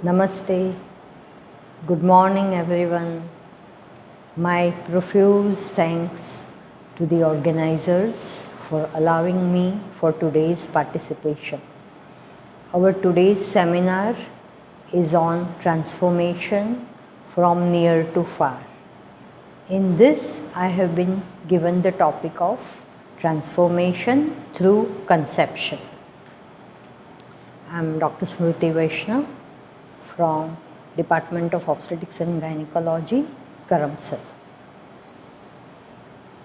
Namaste. Good morning, everyone. My profuse thanks to the organizers for allowing me for today's participation. Our today's seminar is on transformation from near to far. In this, I have been given the topic of transformation through conception. I am Dr. Smruti Vaishnav from Department of Obstetrics and Gynecology, Karamsad.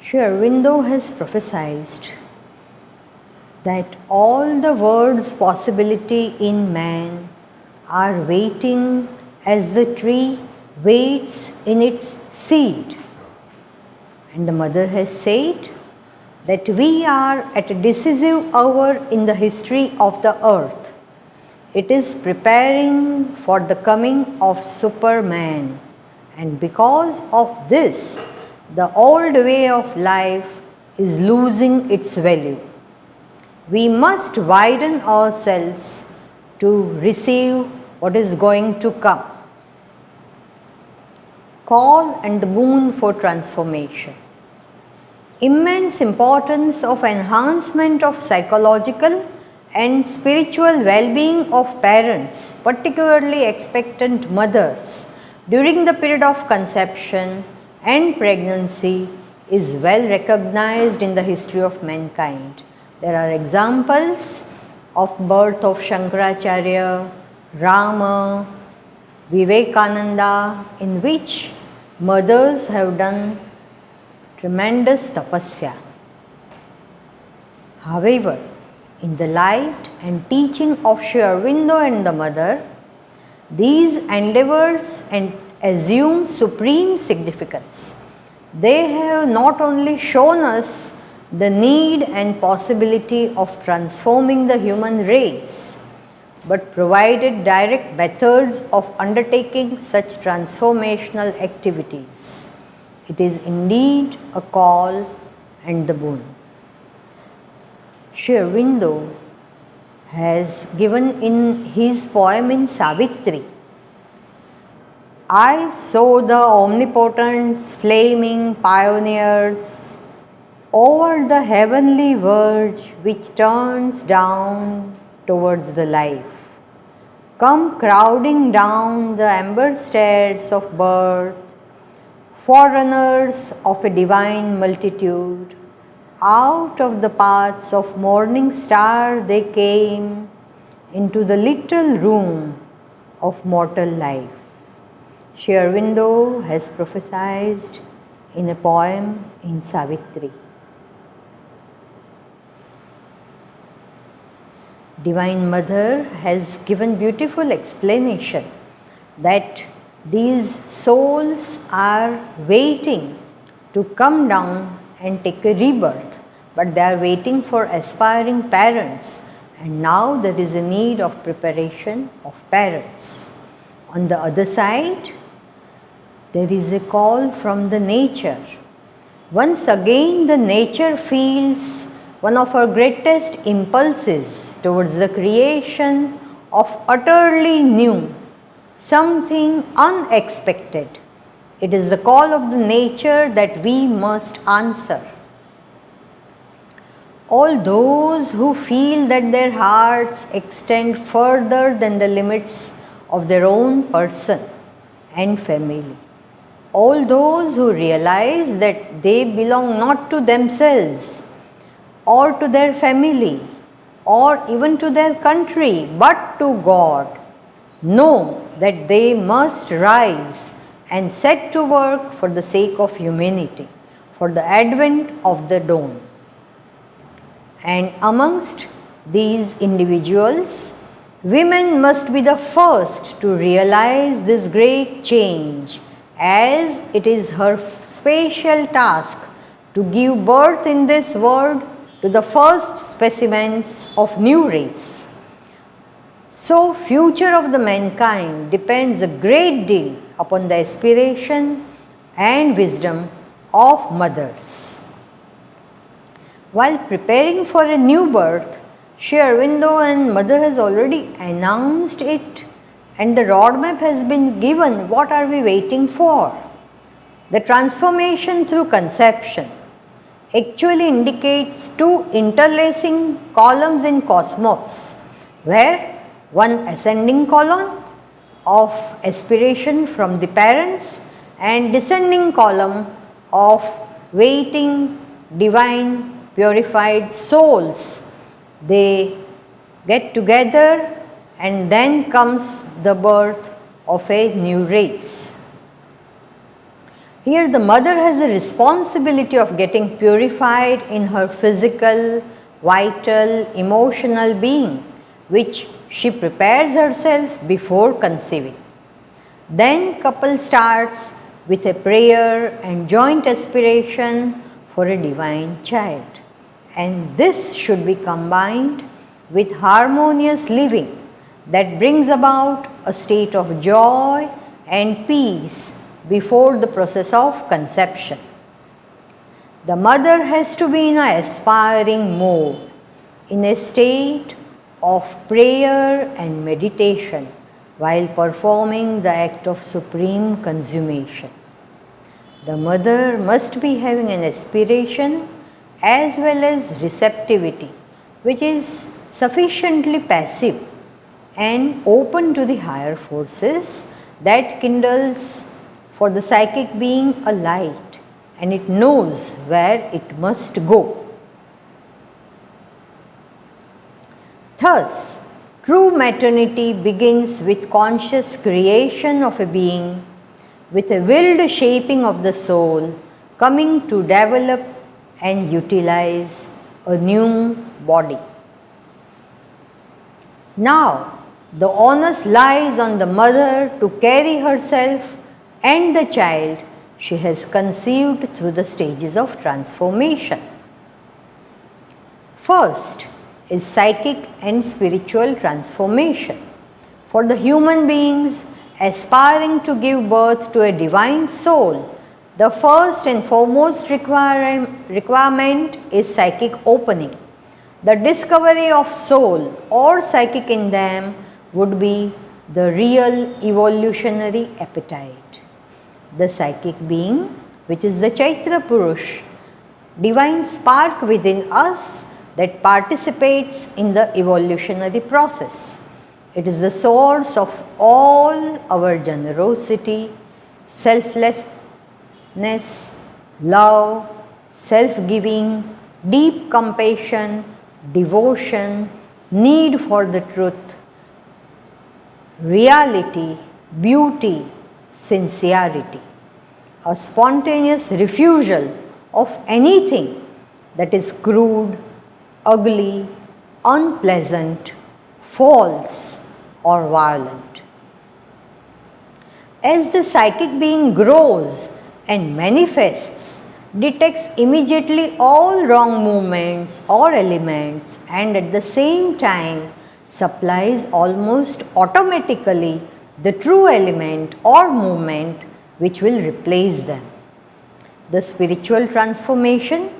Sri Aurobindo has prophesied that all the world's possibility in man are waiting as the tree waits in its seed. And the mother has said that we are at a decisive hour in the history of the earth. It is preparing for the coming of Superman, and because of this, the old way of life is losing its value. We must widen ourselves to receive what is going to come. Call and the boon for transformation. Immense importance of enhancement of psychological and spiritual well-being of parents, particularly expectant mothers, during the period of conception and pregnancy is well recognized in the history of mankind. There are examples of birth of Shankaracharya, Rama, Vivekananda, in which mothers have done tremendous tapasya. However, in the light and teaching of Sri Aurobindo and the mother, these endeavors assume supreme significance. They have not only shown us the need and possibility of transforming the human race, but provided direct methods of undertaking such transformational activities. It is indeed a call and the boon. Sri Aurobindo has given in his poem in Savitri, I saw the omnipotent's flaming pioneers over the heavenly verge which turns down towards the life, come crowding down the amber stairs of birth, forerunners of a divine multitude. Out of the paths of morning star they came into the literal room of mortal life. Sri Aurobindo has prophesied in a poem in Savitri. Divine Mother has given beautiful explanation that these souls are waiting to come down and take a rebirth, but they are waiting for aspiring parents, and now there is a need of preparation of parents. On the other side, there is a call from the nature. Once again, the nature feels one of our greatest impulses towards the creation of utterly new, something unexpected. It is the call of the nature that we must answer. All those who feel that their hearts extend further than the limits of their own person and family, all those who realize that they belong not to themselves or to their family or even to their country, but to God, know that they must rise and set to work for the sake of humanity, for the advent of the dawn. And amongst these individuals, women must be the first to realize this great change, as it is her special task to give birth in this world to the first specimens of new race. So, future of the mankind depends a great deal upon the aspiration and wisdom of mothers. While preparing for a new birth, Sri Aurobindo and mother has already announced it and the roadmap has been given. What are we waiting for? The transformation through conception actually indicates two interlacing columns in cosmos, where one ascending column of aspiration from the parents and descending column of waiting divine purified souls. They get together and then comes the birth of a new race. Here the mother has a responsibility of getting purified in her physical, vital, emotional being, which she prepares herself before conceiving. Then couple starts with a prayer and joint aspiration for a divine child, and this should be combined with harmonious living that brings about a state of joy and peace before the process of conception. The mother has to be in an aspiring mode, in a state of prayer and meditation while performing the act of supreme consummation. The mother must be having an aspiration as well as receptivity, which is sufficiently passive and open to the higher forces that kindles for the psychic being a light, and it knows where it must go. Thus, true maternity begins with conscious creation of a being, with a willed shaping of the soul coming to develop and utilize a new body. Now, the onus lies on the mother to carry herself and the child she has conceived through the stages of transformation. First is psychic and spiritual transformation. For the human beings aspiring to give birth to a divine soul, the first and foremost requirement is psychic opening. The discovery of soul or psychic in them would be the real evolutionary appetite. The psychic being, which is the Chaitra Purush, divine spark within us that participates in the evolutionary process. It is the source of all our generosity, selflessness, love, self-giving, deep compassion, devotion, need for the truth, reality, beauty, sincerity, a spontaneous refusal of anything that is crude, ugly, unpleasant, false or violent. As the psychic being grows and manifests, detects immediately all wrong movements or elements, and at the same time supplies almost automatically the true element or movement which will replace them. The spiritual transformation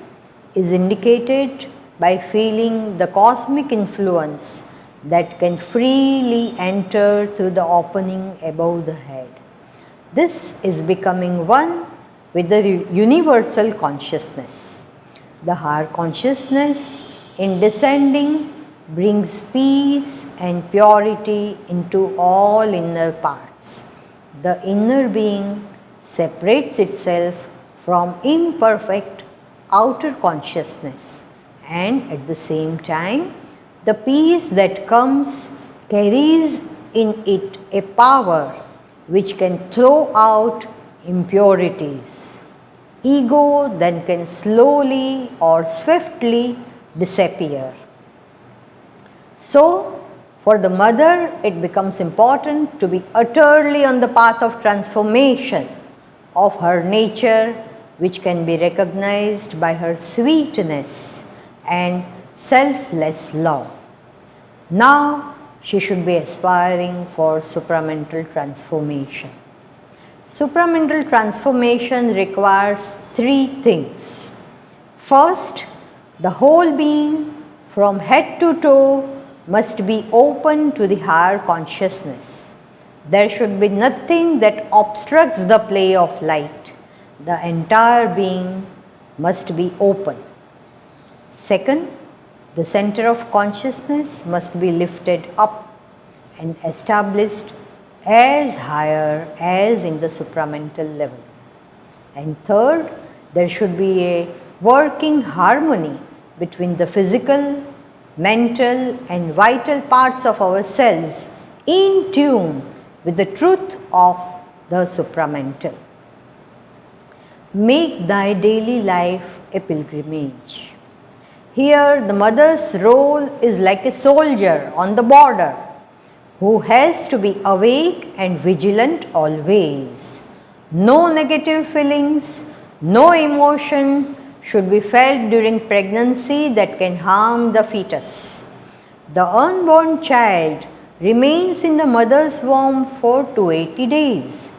is indicated by feeling the cosmic influence that can freely enter through the opening above the head. This is becoming one with the universal consciousness. The higher consciousness in descending brings peace and purity into all inner parts. The inner being separates itself from imperfect outer consciousness, and at the same time the peace that comes carries in it a power which can throw out impurities. Ego then can slowly or swiftly disappear. So, for the mother, it becomes important to be utterly on the path of transformation of her nature, which can be recognized by her sweetness and selfless love. Now, she should be aspiring for supramental transformation. Supramental transformation requires three things. First, the whole being from head to toe must be open to the higher consciousness. There should be nothing that obstructs the play of light. The entire being must be open. Second, the center of consciousness must be lifted up and established as higher as in the supramental level. And third, there should be a working harmony between the physical, mental and vital parts of ourselves in tune with the truth of the supramental. Make thy daily life a pilgrimage. Here the mother's role is like a soldier on the border who has to be awake and vigilant always. No negative feelings, no emotion should be felt during pregnancy that can harm the fetus. The unborn child remains in the mother's womb for 280 days.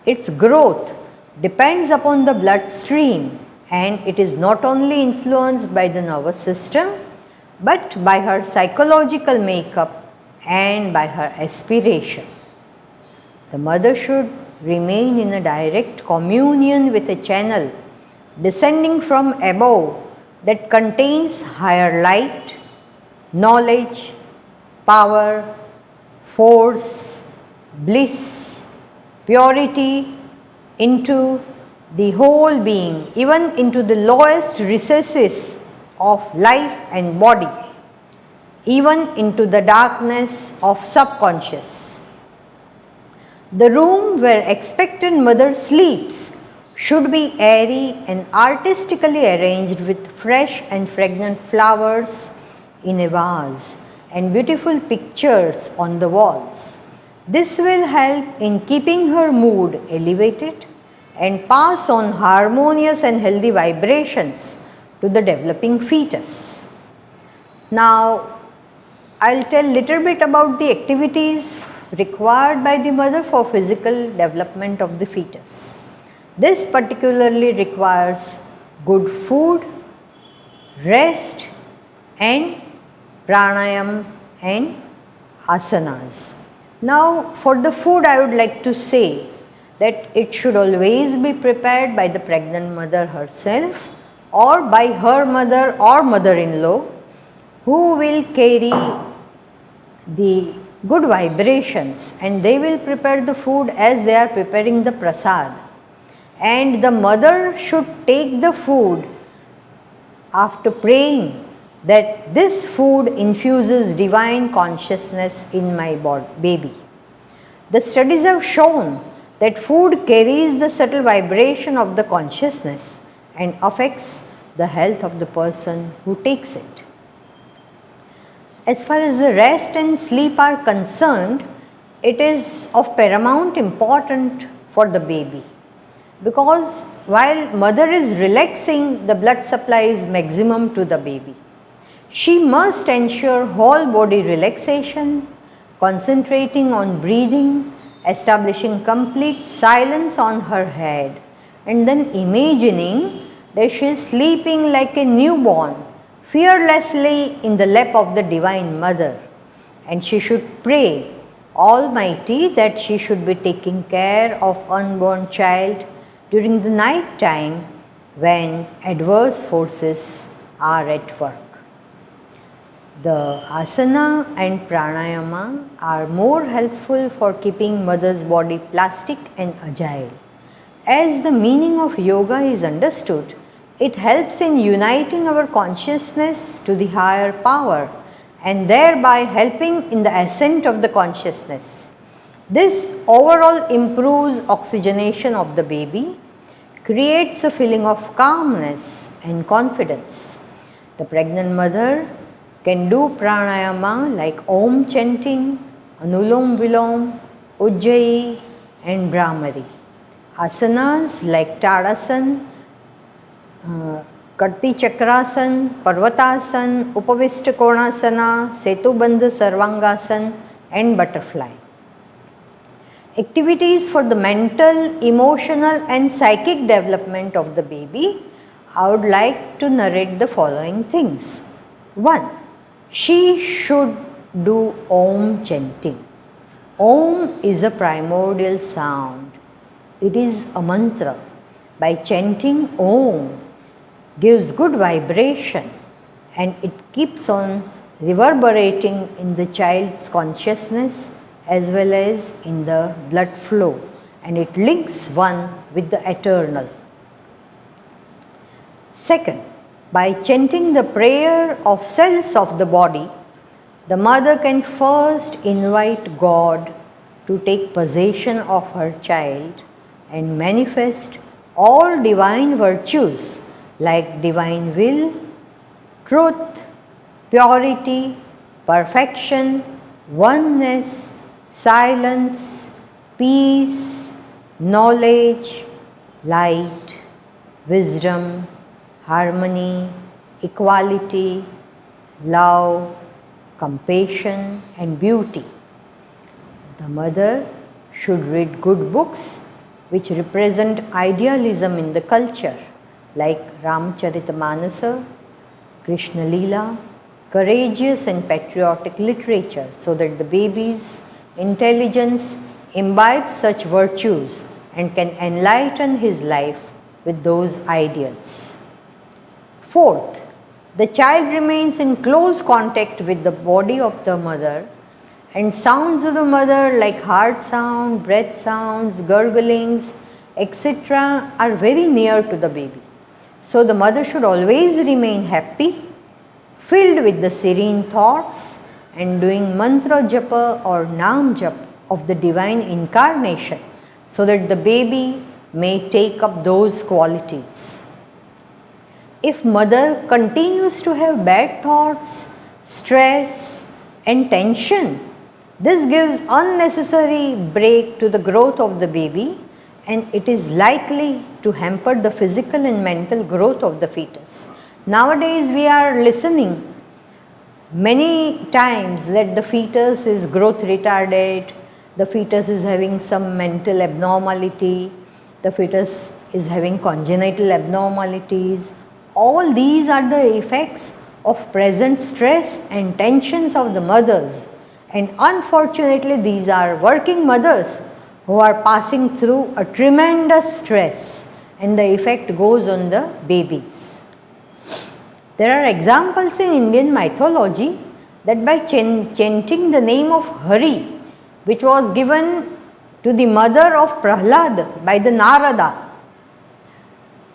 Its growth depends upon the bloodstream, and it is not only influenced by the nervous system but by her psychological makeup and by her aspiration. The mother should remain in a direct communion with a channel descending from above that contains higher light, knowledge, power, force, bliss, purity into the whole being, even into the lowest recesses of life and body, even into the darkness of subconscious. The room where expectant mother sleeps should be airy and artistically arranged with fresh and fragrant flowers in a vase and beautiful pictures on the walls. This will help in keeping her mood elevated and pass on harmonious and healthy vibrations to the developing fetus. Now, I will tell little bit about the activities required by the mother for physical development of the fetus. This particularly requires good food, rest and pranayam and asanas. Now, for the food I would like to say that it should always be prepared by the pregnant mother herself or by her mother or mother-in-law, who will carry the good vibrations, and they will prepare the food as they are preparing the prasad. And the mother should take the food after praying that this food infuses divine consciousness in my baby. The studies have shown that food carries the subtle vibration of the consciousness and affects the health of the person who takes it. As far as the rest and sleep are concerned, it is of paramount importance for the baby, because while mother is relaxing, the blood supply is maximum to the baby. She must ensure whole body relaxation, concentrating on breathing, establishing complete silence on her head, and then imagining that she is sleeping like a newborn, fearlessly in the lap of the Divine Mother. And she should pray Almighty that she should be taking care of unborn child during the night time when adverse forces are at work. The asana and pranayama are more helpful for keeping mother's body plastic and agile. As the meaning of yoga is understood, it helps in uniting our consciousness to the higher power and thereby helping in the ascent of the consciousness. This overall improves oxygenation of the baby, creates a feeling of calmness and confidence. The pregnant mother can do pranayama like Om chanting, Anulom Vilom, Ujjayi and Brahmari. Asanas like Tadasan, Karti Chakrasan, Parvatasan, Upavishta Konasana, Setubandha Sarvangasan and Butterfly. Activities for the mental, emotional and psychic development of the baby, I would like to narrate the following things. 1. She should do Om chanting. Om is a primordial sound. It is a mantra. By chanting Om, gives good vibration and it keeps on reverberating in the child's consciousness as well as in the blood flow, and it links one with the eternal. Second, by chanting the prayer of cells of the body, the mother can first invite God to take possession of her child and manifest all divine virtues like divine will, truth, purity, perfection, oneness, silence, peace, knowledge, light, wisdom, harmony, equality, love, compassion and beauty. The mother should read good books which represent idealism in the culture like Ramcharitmanasa, Krishna Leela, courageous and patriotic literature, so that the baby's intelligence imbibes such virtues and can enlighten his life with those ideals. Fourth, the child remains in close contact with the body of the mother, and sounds of the mother like heart sound, breath sounds, gurglings, etc. are very near to the baby. So the mother should always remain happy, filled with the serene thoughts and doing mantra japa or naam japa of the divine incarnation, so that the baby may take up those qualities. If mother continues to have bad thoughts, stress and tension, this gives unnecessary break to the growth of the baby, and it is likely to hamper the physical and mental growth of the fetus. Nowadays we are listening many times that the fetus is growth retarded, the fetus is having some mental abnormality, the fetus is having congenital abnormalities. All these are the effects of present stress and tensions of the mothers, and unfortunately these are working mothers who are passing through a tremendous stress, and the effect goes on the babies. There are examples in Indian mythology that by chanting the name of Hari, which was given to the mother of Prahlad by the Narada,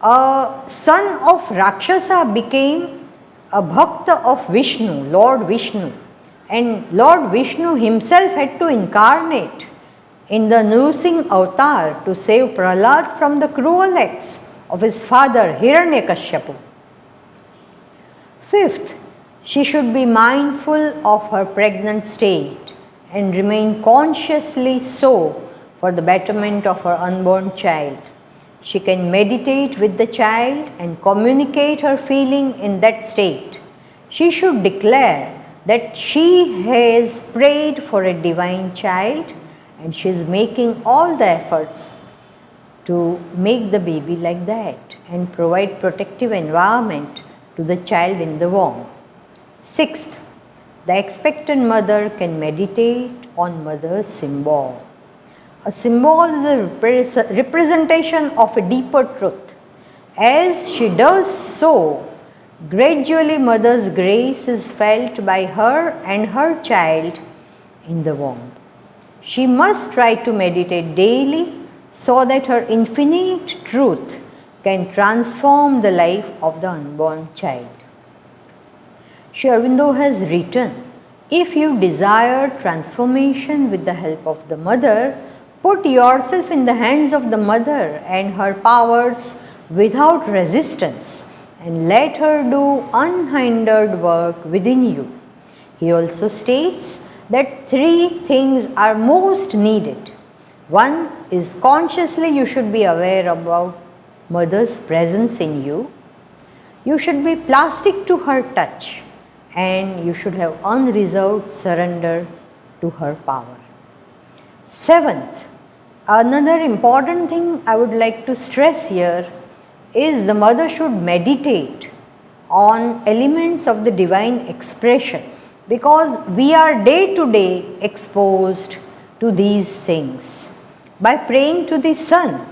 a son of Rakshasa became a bhakta of Vishnu, Lord Vishnu, and Lord Vishnu himself had to incarnate in the Nrsimha avatar to save Prahlad from the cruel acts of his father Hiranyakashipu. Fifth, she should be mindful of her pregnant state and remain consciously so for the betterment of her unborn child. She can meditate with the child and communicate her feeling in that state. She should declare that she has prayed for a divine child and she is making all the efforts to make the baby like that and provide protective environment to the child in the womb. Sixth, the expectant mother can meditate on mother's symbol. A symbol is a representation of a deeper truth. As she does so, gradually mother's grace is felt by her and her child in the womb. She must try to meditate daily so that her infinite truth can transform the life of the unborn child. Sri Aurobindo has written, if you desire transformation with the help of the mother, put yourself in the hands of the mother and her powers without resistance and let her do unhindered work within you. He also states that three things are most needed. One is consciously you should be aware about mother's presence in you. You should be plastic to her touch and you should have unreserved surrender to her power. Seventh, another important thing I would like to stress here is the mother should meditate on elements of the divine expression, because we are day to day exposed to these things by praying to the sun.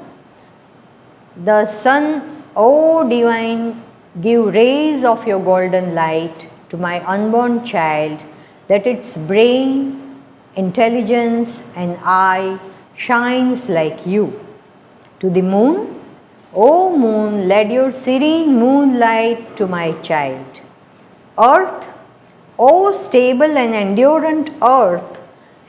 The sun, O divine, give rays of your golden light to my unborn child, that its brain, intelligence and eye shines like you. To the moon, O moon, let your serene moonlight to my child. Earth, O stable and endurant earth,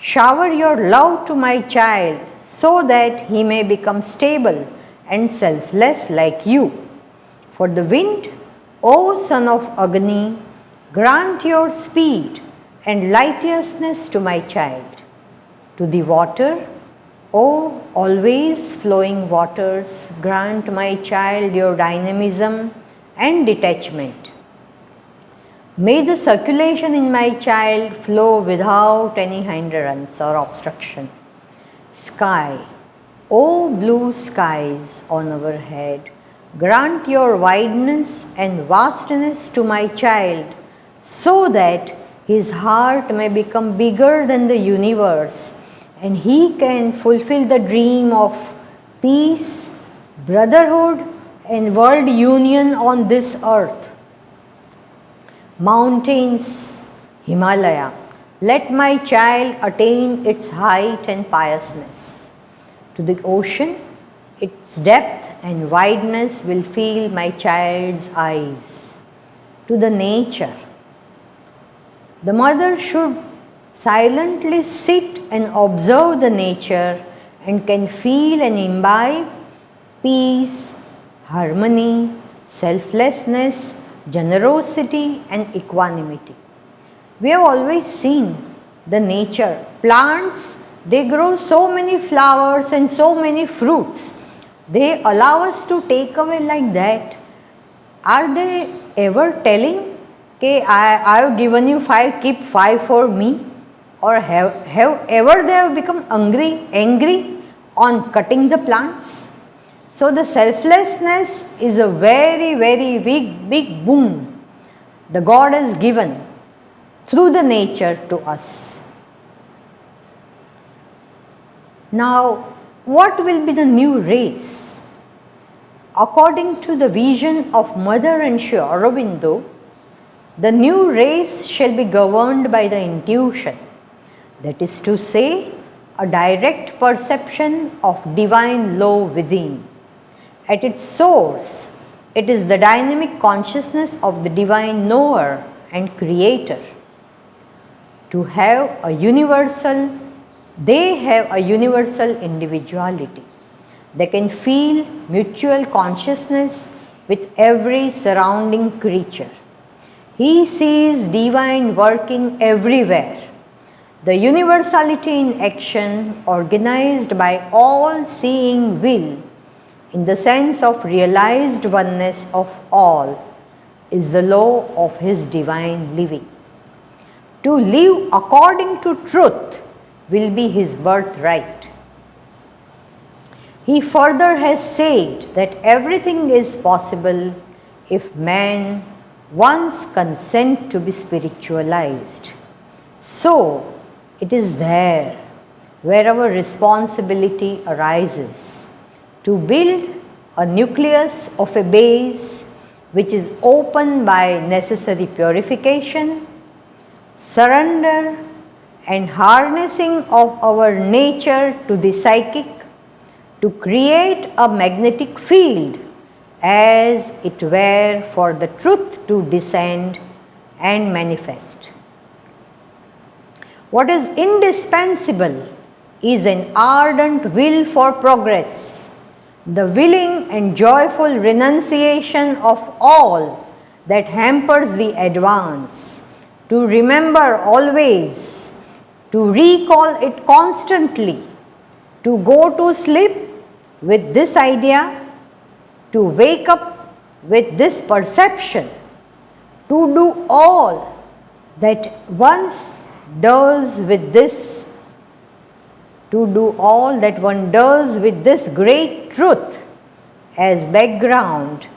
shower your love to my child, so that he may become stable and selfless like you. For the wind, O son of Agni, grant your speed and lighteousness to my child. To the water, O always flowing waters, grant my child your dynamism and detachment. May the circulation in my child flow without any hindrance or obstruction. Sky, O blue skies on our head, grant your wideness and vastness to my child, so that his heart may become bigger than the universe and he can fulfill the dream of peace, brotherhood and world union on this earth. Mountains, Himalaya, let my child attain its height and piousness. To the ocean, its depth and wideness will fill my child's eyes. To the nature, the mother should silently sit and observe the nature and can feel and imbibe peace, harmony, selflessness, generosity and equanimity. We have always seen the nature. Plants, they grow so many flowers and so many fruits. They allow us to take away like that. Are they ever telling, okay, I have given you 5, keep 5 for me? Or have ever they have become angry on cutting the plants? So the selflessness is a very, very big boon the God has given through the nature to us. Now, what will be the new race? According to the vision of Mother and Sri Aurobindo, the new race shall be governed by the intuition, that is to say, a direct perception of divine law within. At its source, it is the dynamic consciousness of the divine knower and creator. To have a universal, they have a universal individuality. They can feel mutual consciousness with every surrounding creature. He sees divine working everywhere. The universality in action, organized by all-seeing will, in the sense of realized oneness of all, is the law of his divine living. To live according to truth will be his birthright. He further has said that everything is possible if man once consent to be spiritualized. So, it is there where our responsibility arises to build a nucleus of a base which is open by necessary purification, surrender and harnessing of our nature to the psychic to create a magnetic field as it were for the truth to descend and manifest. What is indispensable is an ardent will for progress, the willing and joyful renunciation of all that hampers the advance, to remember always, to recall it constantly, to go to sleep with this idea, to wake up with this perception, to do all that one does with this, to do all that one does with this great truth as background,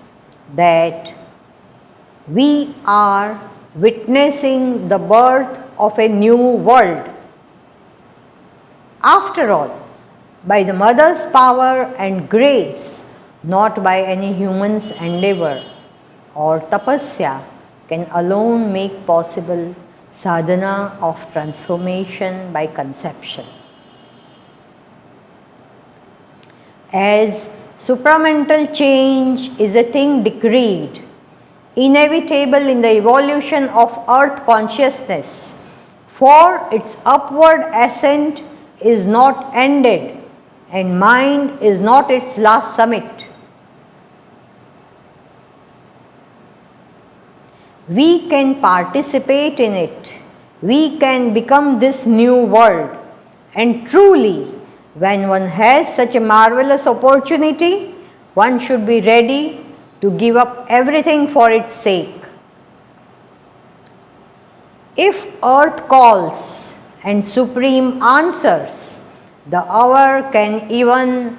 that we are witnessing the birth of a new world. After all, by the Mother's power and grace, not by any human's endeavor or tapasya, can alone make possible sadhana of transformation by conception. As supramental change is a thing decreed, inevitable in the evolution of earth consciousness, for its upward ascent is not ended and mind is not its last summit. We can participate in it, we can become this new world, and truly, when one has such a marvelous opportunity, one should be ready to give up everything for its sake. If earth calls and supreme answers, the hour can even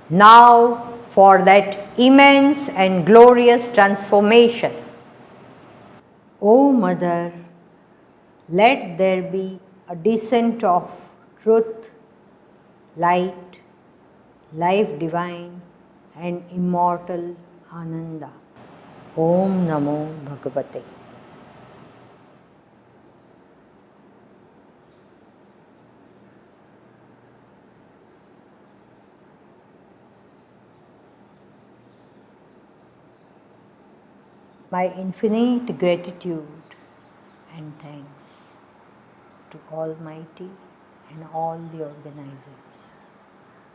now for that immense and glorious transformation. O Mother, let there be a descent of truth, light, life divine and immortal Ananda. Om Namo Bhagavate. My infinite gratitude and thanks to Almighty and all the organizers.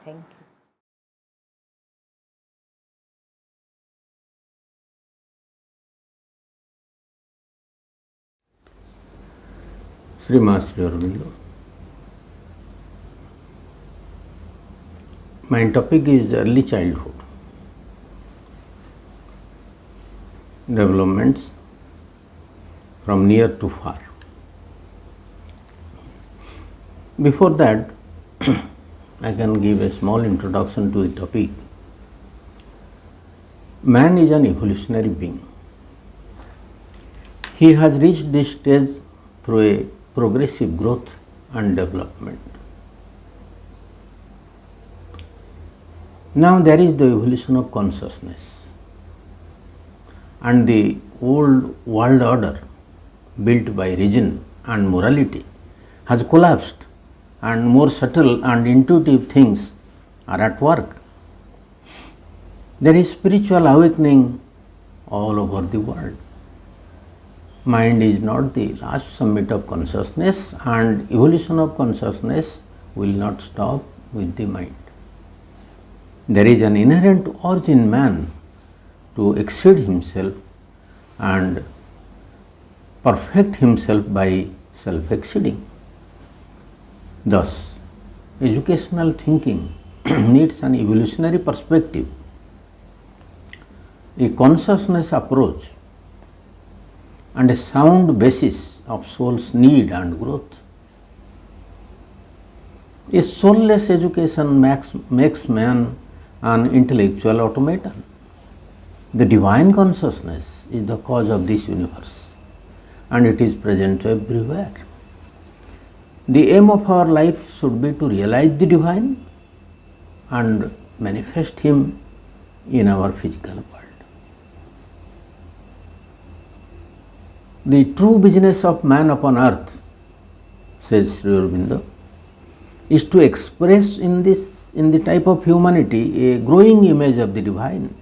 Thank you. Srimati. My topic is early childhood developments from near to far. Before that, I can give a small introduction to the topic. Man is an evolutionary being. He has reached this stage through a progressive growth and development. Now there is the evolution of consciousness, and the old world order built by reason and morality has collapsed, and more subtle and intuitive things are at work. There is spiritual awakening all over the world. Mind is not the last summit of consciousness, and evolution of consciousness will not stop with the mind. There is an inherent urge in man to exceed himself and perfect himself by self-exceeding. Thus, educational thinking needs an evolutionary perspective, a consciousness approach, and a sound basis of soul's need and growth. A soulless education makes man an intellectual automaton. The divine consciousness is the cause of this universe, and it is present everywhere. The aim of our life should be to realize the divine and manifest him in our physical world. The true business of man upon earth, says Sri Aurobindo, is to express in the type of humanity a growing image of the divine.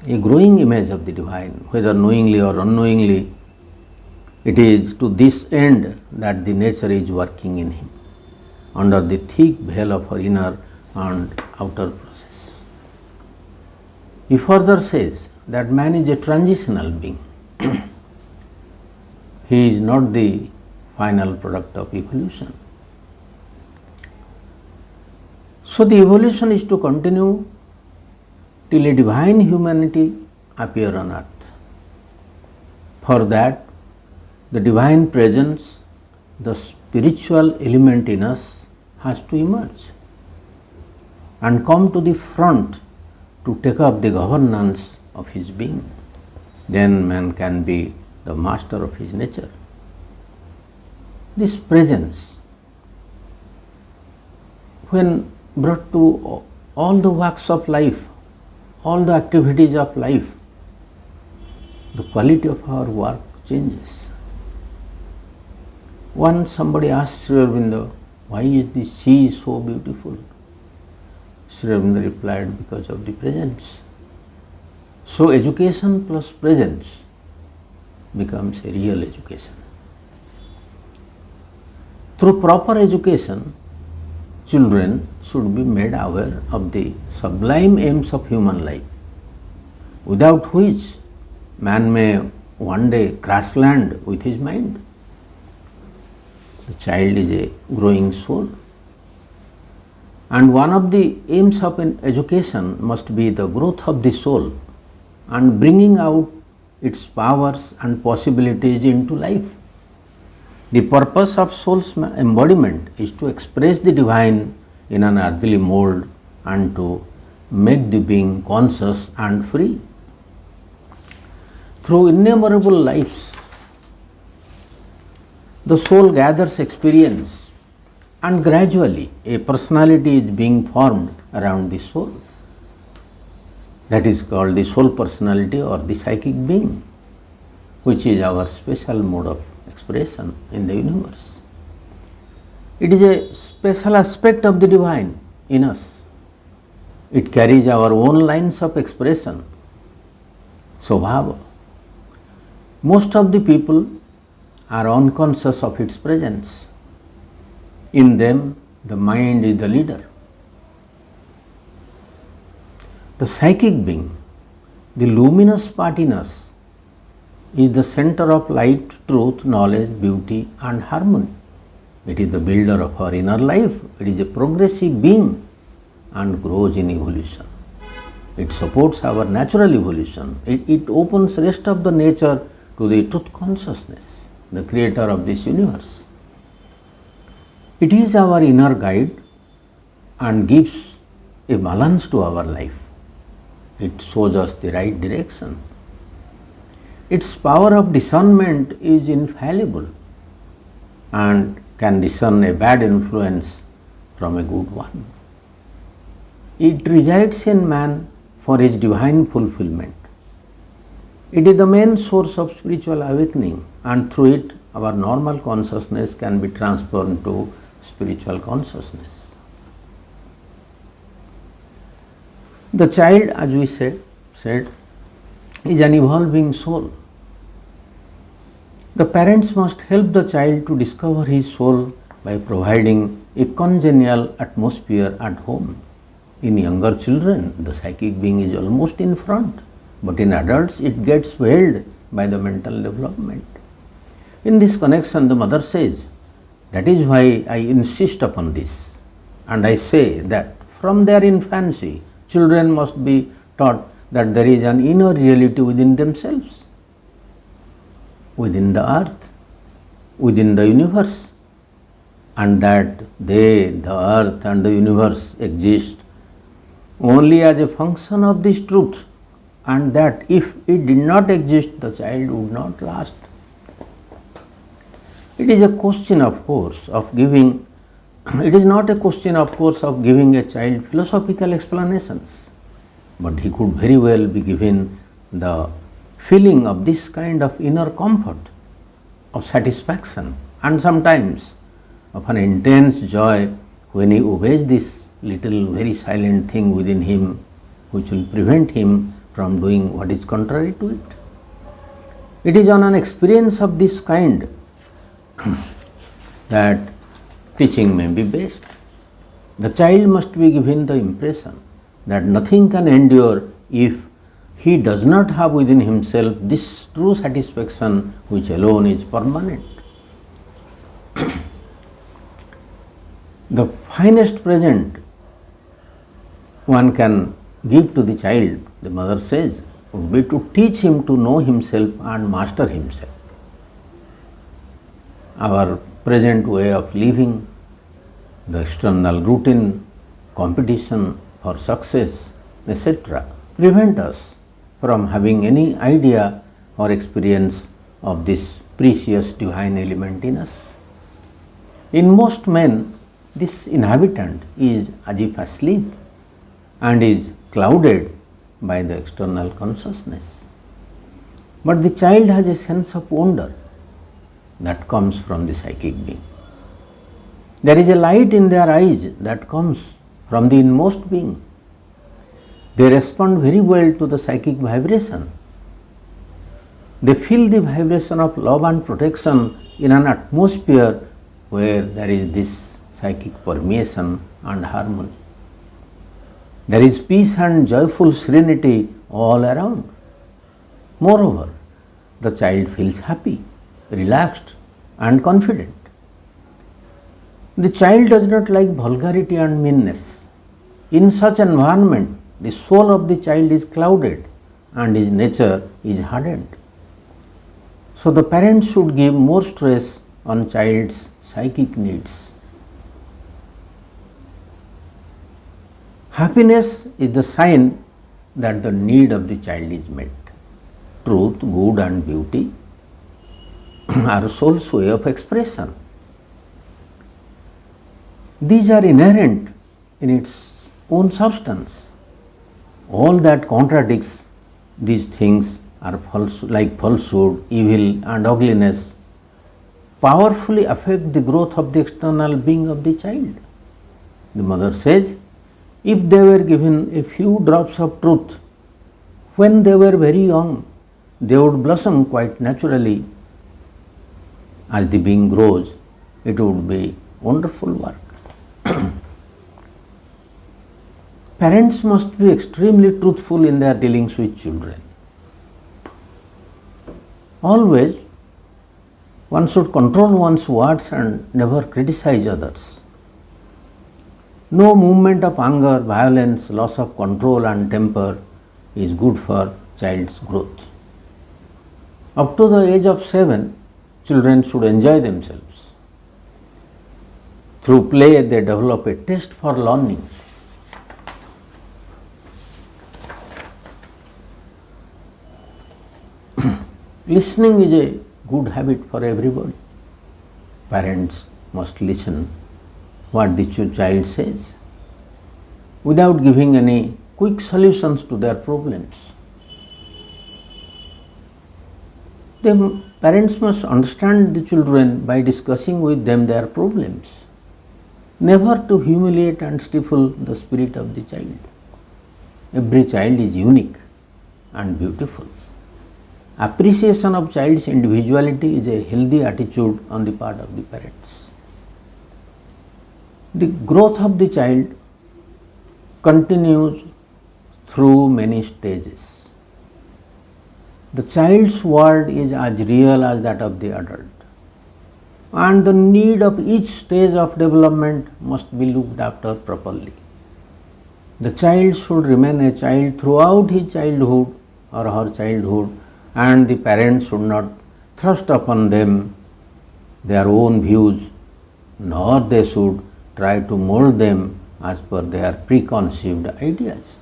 A growing image of the divine, whether knowingly or unknowingly. It is to this end that the nature is working in him, under the thick veil of her inner and outer process. He further says that man is a transitional being. He is not the final product of evolution. So the evolution is to continue till a divine humanity appear on earth. For that, the divine presence, the spiritual element in us has to emerge and come to the front to take up the governance of his being. Then man can be the master of his nature. This presence when brought to all the works of life, all the activities of life, the quality of our work changes. Once somebody asked Sri Aurobindo, why is the sea so beautiful? Sri Aurobindo replied, because of the presence. So education plus presence becomes a real education. Through proper education, children should be made aware of the sublime aims of human life, without which man may one day crash land with his mind. The child is a growing soul, and one of the aims of an education must be the growth of the soul and bringing out its powers and possibilities into life. The purpose of soul's embodiment is to express the divine in an earthly mold and to make the being conscious and free. Through innumerable lives, the soul gathers experience, and gradually a personality is being formed around the soul. That is called the soul personality or the psychic being, which is our special mode of expression in the universe. It is a special aspect of the divine in us. It carries our own lines of expression, Svabhava. Most of the people are unconscious of its presence. In them, the mind is the leader. The psychic being, the luminous part in us, is the center of light, truth, knowledge, beauty and harmony. It is the builder of our inner life. It is a progressive being and grows in evolution. It supports our natural evolution. It opens rest of the nature to the truth consciousness, the creator of this universe. It is our inner guide and gives a balance to our life. It shows us the right direction. Its power of discernment is infallible and can discern a bad influence from a good one. It resides in man for his divine fulfillment. It is the main source of spiritual awakening, and through it our normal consciousness can be transformed to spiritual consciousness. The child, as we said, is an evolving soul. The parents must help the child to discover his soul by providing a congenial atmosphere at home. In younger children, the psychic being is almost in front, but in adults it gets veiled by the mental development. In this connection, the mother says, that is why I insist upon this, and I say that from their infancy, children must be taught that there is an inner reality within themselves, within the earth, within the universe, and that they, the earth and the universe exist only as a function of this truth, and that if it did not exist, the child would not last. It is a question, of course, of giving, it is not a question, of course, of giving a child philosophical explanations, but he could very well be given the feeling of this kind of inner comfort, of satisfaction, and sometimes of an intense joy when he obeys this little very silent thing within him, which will prevent him from doing what is contrary to it. It is on an experience of this kind that teaching may be based. The child must be given the impression that nothing can endure if he does not have within himself this true satisfaction which alone is permanent. The finest present one can give to the child, the mother says, would be to teach him to know himself and master himself. Our present way of living, the external routine, competition for success, etc., prevent us from having any idea or experience of this precious divine element in us. In most men, this inhabitant is as if asleep and is clouded by the external consciousness. But the child has a sense of wonder that comes from the psychic being. There is a light in their eyes that comes from the inmost being. They respond very well to the psychic vibration. They feel the vibration of love and protection in an atmosphere where there is this psychic permeation and harmony. There is peace and joyful serenity all around. Moreover, the child feels happy, relaxed and confident. The child does not like vulgarity and meanness. In such environment, the soul of the child is clouded and his nature is hardened. So the parents should give more stress on child's psychic needs. Happiness is the sign that the need of the child is met. Truth, good and beauty are soul's way of expression. These are inherent in its own substance. All that contradicts these things are false, like falsehood, evil and ugliness, powerfully affect the growth of the external being of the child. The mother says, if they were given a few drops of truth when they were very young, they would blossom quite naturally. As the being grows, it would be wonderful work. Parents must be extremely truthful in their dealings with children. Always, one should control one's words and never criticize others. No movement of anger, violence, loss of control and temper is good for child's growth. Up to the age of 7, children should enjoy themselves. Through play, they develop a taste for learning. Listening is a good habit for everybody. Parents must listen what the child says without giving any quick solutions to their problems. The parents must understand the children by discussing with them their problems, never to humiliate and stifle the spirit of the child. Every child is unique and beautiful. Appreciation of child's individuality is a healthy attitude on the part of the parents. The growth of the child continues through many stages. The child's world is as real as that of the adult, and the need of each stage of development must be looked after properly. The child should remain a child throughout his childhood or her childhood, and the parents should not thrust upon them their own views, nor they should try to mold them as per their preconceived ideas.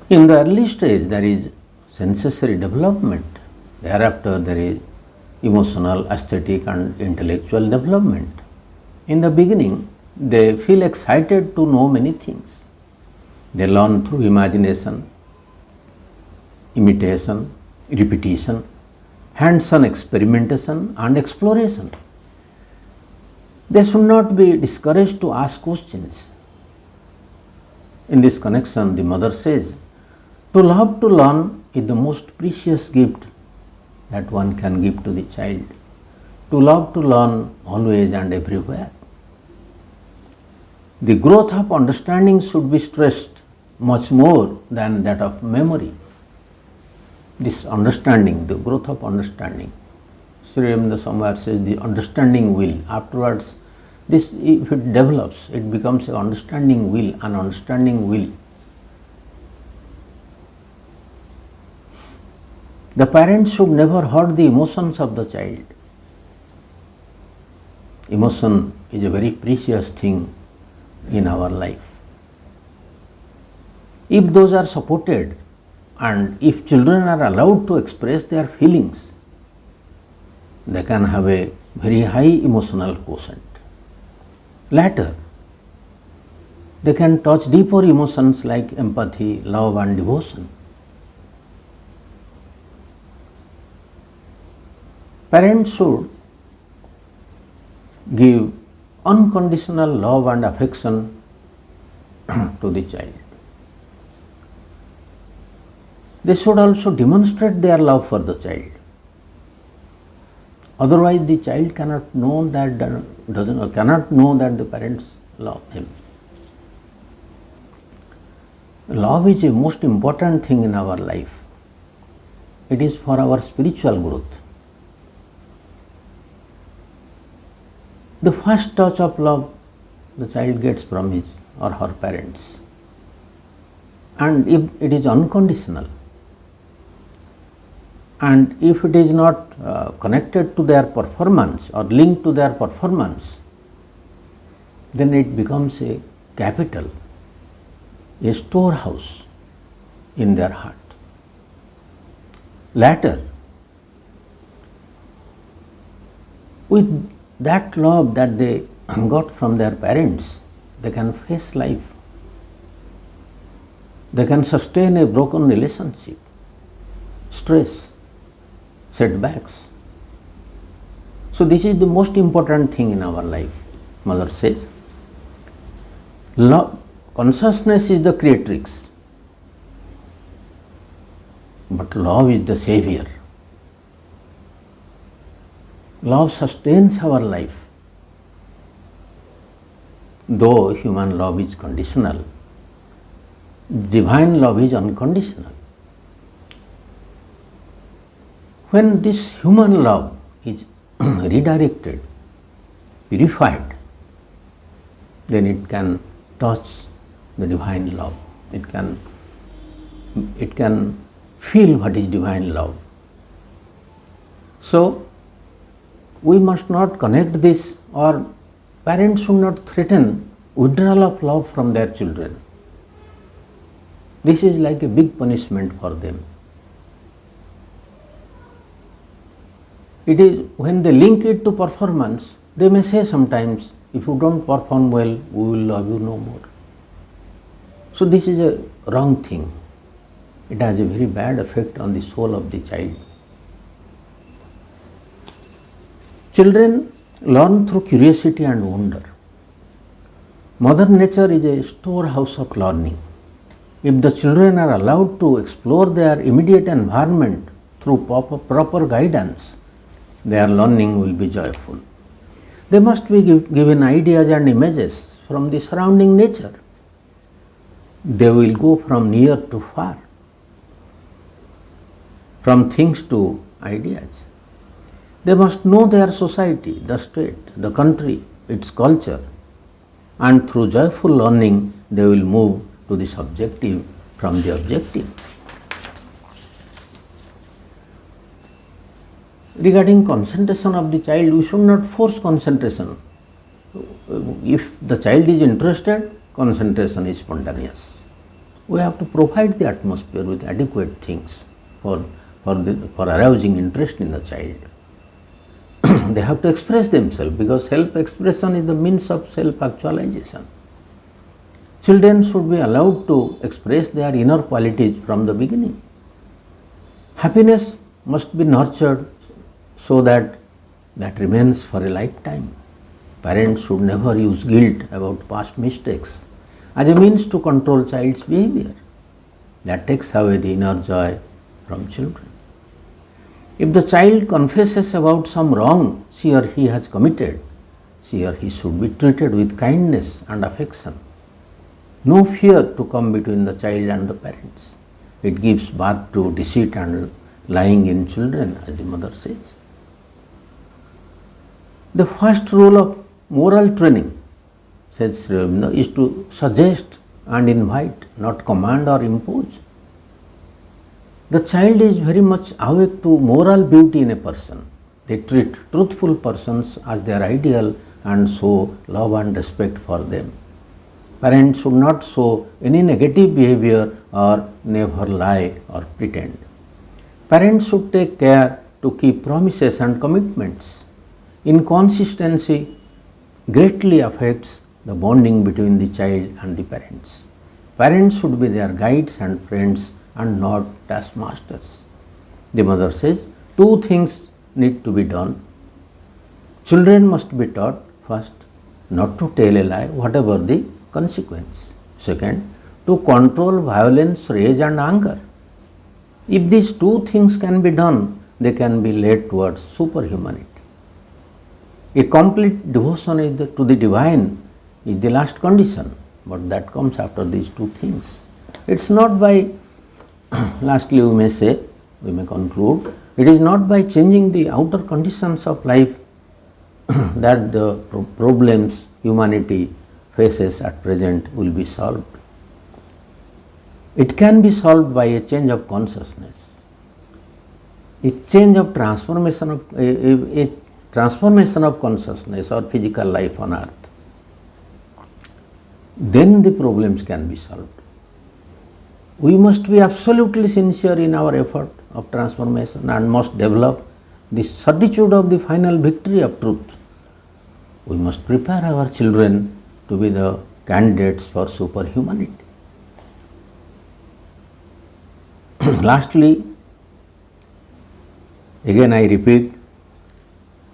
In the early stage, there is sensory development. Thereafter, there is emotional, aesthetic and intellectual development. In the beginning, they feel excited to know many things. They learn through imagination, imitation, repetition, hands-on experimentation and exploration. They should not be discouraged to ask questions. In this connection, the mother says, to love to learn is the most precious gift that one can give to the child. To love to learn always and everywhere. The growth of understanding should be stressed much more than that of memory. This understanding, the growth of understanding. Sri Aurobindo somewhere says the understanding will. Afterwards, this, if it develops, it becomes an understanding will, an understanding will. The parents should never hurt the emotions of the child. Emotion is a very precious thing in our life. If those are supported and if children are allowed to express their feelings, they can have a very high emotional quotient. Later, they can touch deeper emotions like empathy, love and devotion. Parents should give unconditional love and affection to the child. They should also demonstrate their love for the child. Otherwise, the child cannot know that the parents love him. Love is a most important thing in our life. It is for our spiritual growth. The first touch of love the child gets from his or her parents, and if it is unconditional, and if it is not connected to their performance or linked to their performance, then it becomes a capital, a storehouse in their heart. Later, with that love that they got from their parents, they can face life. They can sustain a broken relationship, stress, setbacks. So this is the most important thing in our life. Mother says, love, consciousness is the creatrix, but love is the savior. Love sustains our life. Though human love is conditional, divine love is unconditional. When this human love is redirected, purified, then it can touch the divine love. It can feel what is divine love. So, we must not connect this, or parents should not threaten withdrawal of love from their children. This is like a big punishment for them. It is when they link it to performance, they may say sometimes, if you don't perform well, we will love you no more. So this is a wrong thing. It has a very bad effect on the soul of the child. Children learn through curiosity and wonder. Mother Nature is a storehouse of learning. If the children are allowed to explore their immediate environment through proper guidance, their learning will be joyful. They must be given ideas and images from the surrounding nature. They will go from near to far, from things to ideas. They must know their society, the state, the country, its culture, and through joyful learning they will move to the subjective from the objective. Regarding concentration of the child, we should not force concentration. If the child is interested, concentration is spontaneous. We have to provide the atmosphere with adequate things for arousing interest in the child. They have to express themselves, because self-expression is the means of self-actualization. Children should be allowed to express their inner qualities from the beginning. Happiness must be nurtured so that remains for a lifetime. Parents should never use guilt about past mistakes as a means to control child's behavior. That takes away the inner joy from children. If the child confesses about some wrong she or he has committed, she or he should be treated with kindness and affection. No fear to come between the child and the parents. It gives birth to deceit and lying in children, as the mother says. The first rule of moral training, says Sri Aurobindo, is to suggest and invite, not command or impose. The child is very much awake to moral beauty in a person. They treat truthful persons as their ideal and show love and respect for them. Parents should not show any negative behavior or never lie or pretend. Parents should take care to keep promises and commitments. Inconsistency greatly affects the bonding between the child and the parents. Parents should be their guides and friends and not taskmasters. The mother says, two things need to be done. Children must be taught, first, not to tell a lie, whatever the consequence. Second, to control violence, rage and anger. If these two things can be done, they can be led towards superhumanity. A complete devotion to the divine is the last condition, but that comes after these two things. It's not by, lastly we may say, we may conclude, it is not by changing the outer conditions of life that the problems humanity faces at present will be solved. It can be solved by a change of consciousness, a change of transformation of a transformation of consciousness or physical life on earth. Then the problems can be solved. We must be absolutely sincere in our effort of transformation and must develop the certitude of the final victory of truth. We must prepare our children to be the candidates for superhumanity. Lastly, again I repeat,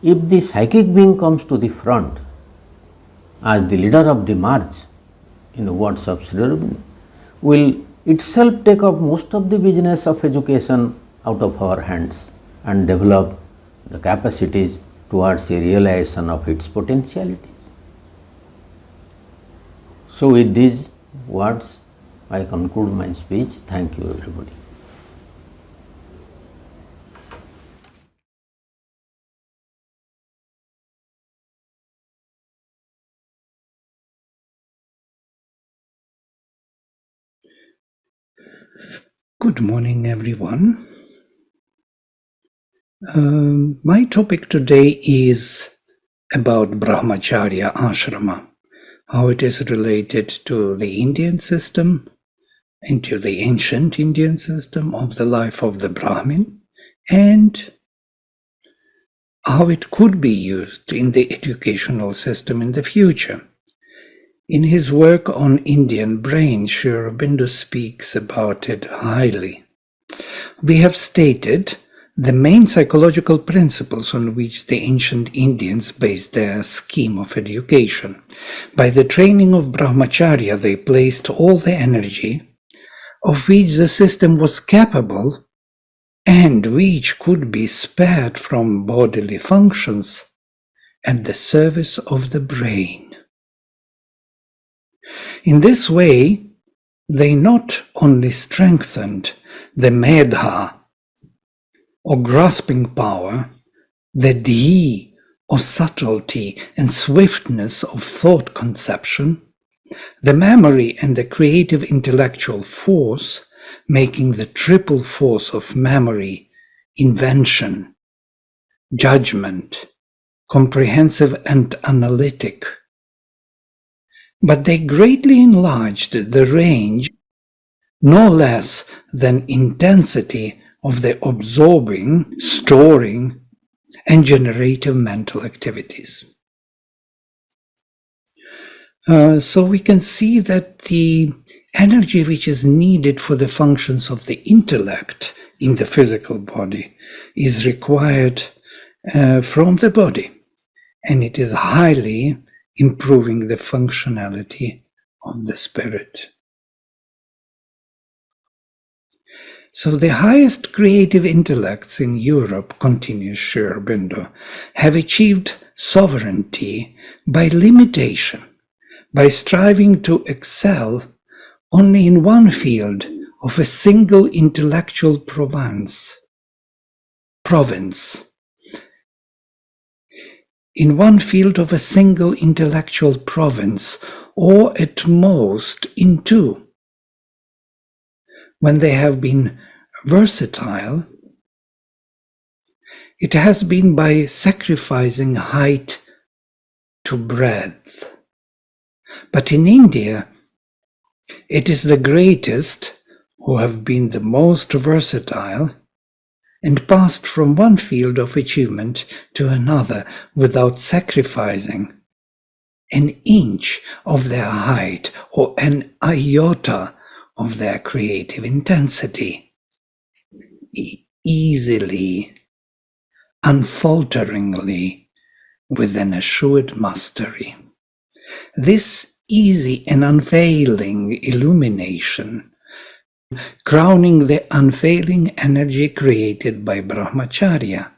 if the psychic being comes to the front as the leader of the march, in the words of Sri Aurobindo, will itself take up most of the business of education out of our hands and develop the capacities towards a realization of its potentialities. So with these words, I conclude my speech. Thank you, everybody. Good morning, everyone. My topic today is about Brahmacharya Ashrama, how it is related to the Indian system, into the ancient Indian system of the life of the Brahmin, and how it could be used in the educational system in the future. In his work on Indian brain, Sri Aurobindo speaks about it highly. We have stated the main psychological principles on which the ancient Indians based their scheme of education. By the training of Brahmacharya, they placed all the energy of which the system was capable and which could be spared from bodily functions at the service of the brain. In this way, they not only strengthened the medha, or grasping power, the dhi, or subtlety and swiftness of thought conception, the memory and the creative intellectual force, making the triple force of memory, invention, judgment, comprehensive and analytic. But they greatly enlarged the range, no less than intensity, of the absorbing, storing, and generative mental activities. So we can see that the energy which is needed for the functions of the intellect in the physical body is required from the body, and it is highly improving the functionality of the spirit. So the highest creative intellects in Europe, continues Sri Aurobindo, have achieved sovereignty by limitation, by striving to excel only in one field of a single intellectual province, in one field of a single intellectual province, or at most in two. When they have been versatile, it has been by sacrificing height to breadth. But in India, it is the greatest who have been the most versatile and passed from one field of achievement to another without sacrificing an inch of their height or an iota of their creative intensity. Easily, unfalteringly, with an assured mastery. This easy and unfailing illumination, crowning the unfailing energy created by Brahmacharya,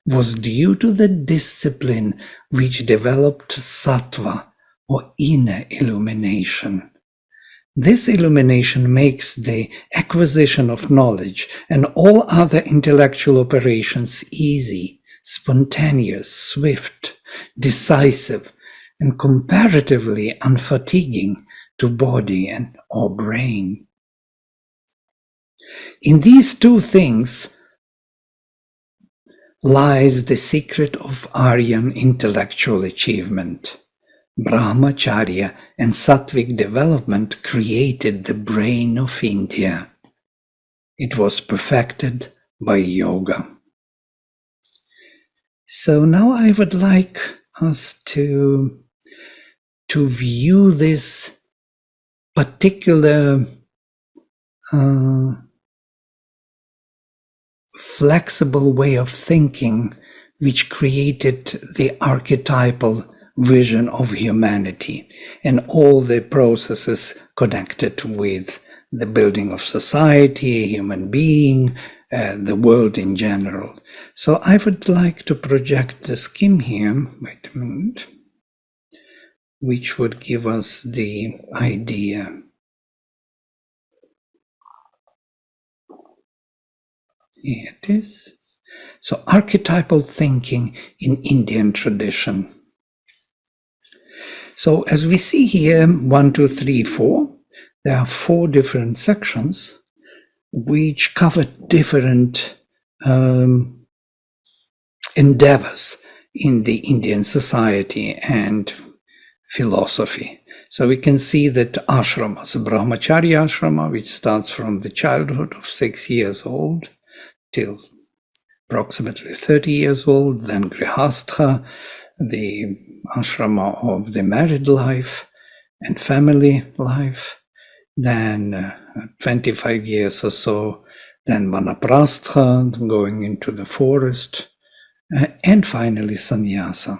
was due to the discipline which developed sattva, or inner illumination. This illumination makes the acquisition of knowledge and all other intellectual operations easy, spontaneous, swift, decisive, and comparatively unfatiguing to body and or brain. In these two things lies the secret of Aryan intellectual achievement. Brahmacharya and Sattvic development created the brain of India. It was perfected by yoga. So now I would like us to view this particular flexible way of thinking which created the archetypal vision of humanity and all the processes connected with the building of society, a human being, the world in general. So I would like to project the scheme here, wait a minute, which would give us the idea. Here it is. So archetypal thinking in Indian tradition. So as we see here, 1, 2, 3, 4, there are 4 different sections which cover different endeavors in the Indian society and philosophy. So we can see that ashramas, Brahmacharya-ashrama, which starts from the childhood of 6 years old till approximately 30 years old, then Grihastha, the ashrama of the married life and family life, then 25 years or so, then VANAPRASTHA, going into the forest, and finally sannyasa.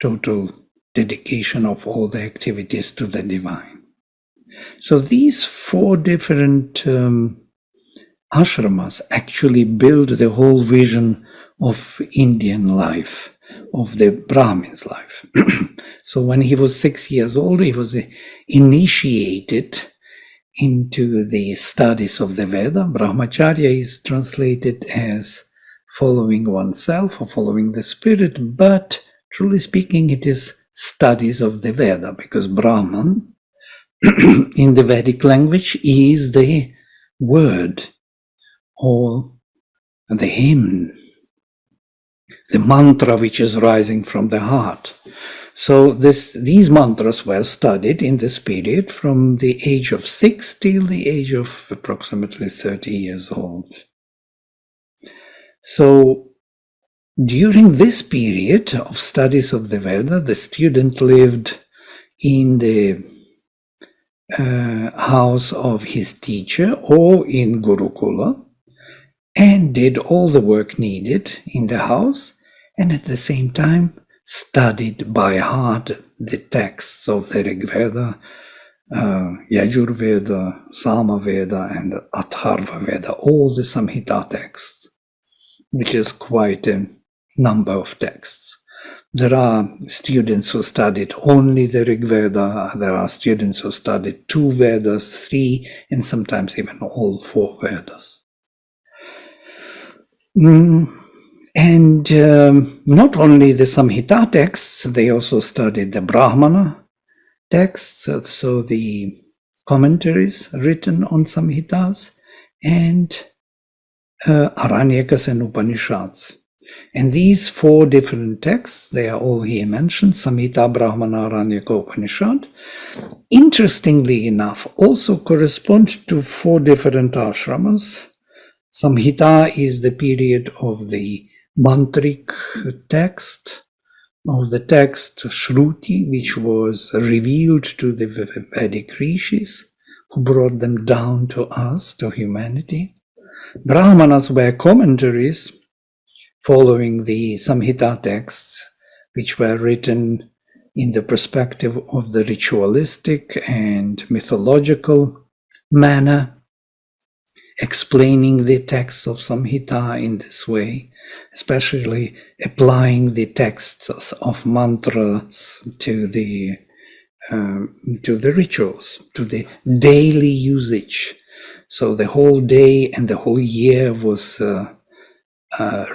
Total dedication of all the activities to the divine. So these 4 different ashramas actually build the whole vision of Indian life, of the Brahmin's life. So when he was 6 years old, he was initiated into the studies of the Veda. Brahmacharya is translated as following oneself or following the spirit, but truly speaking, it is studies of the Veda, because Brahman in the Vedic language is the word or the hymn, the mantra which is rising from the heart. So these mantras were studied in this period from the age of 6 till the age of approximately 30 years old. So during this period of studies of the Veda, the student lived in the house of his teacher or in Gurukula and did all the work needed in the house, and at the same time studied by heart the texts of the Rig Veda, Yajurveda, Samaveda, and Atharva Veda, all the Samhita texts, which is quite a number of texts. There are students who studied only the Rig Veda, there are students who studied 2 Vedas, 3, and sometimes even all 4 Vedas. And not only the Samhita texts, they also studied the Brahmana texts, so the commentaries written on Samhitas, and Aranyakas and Upanishads. And these 4 different texts, they are all here mentioned, Samhita, Brahmana, Aranyaka, Upanishad, interestingly enough, also correspond to 4 different ashramas. Samhita is the period of the mantric text, of the text Smruti, which was revealed to the Vedic rishis, who brought them down to us, to humanity. Brahmanas were commentaries following the Samhita texts, which were written in the perspective of the ritualistic and mythological manner, explaining the texts of Samhita in this way, especially applying the texts of mantras to the rituals, to the daily usage. So the whole day and the whole year was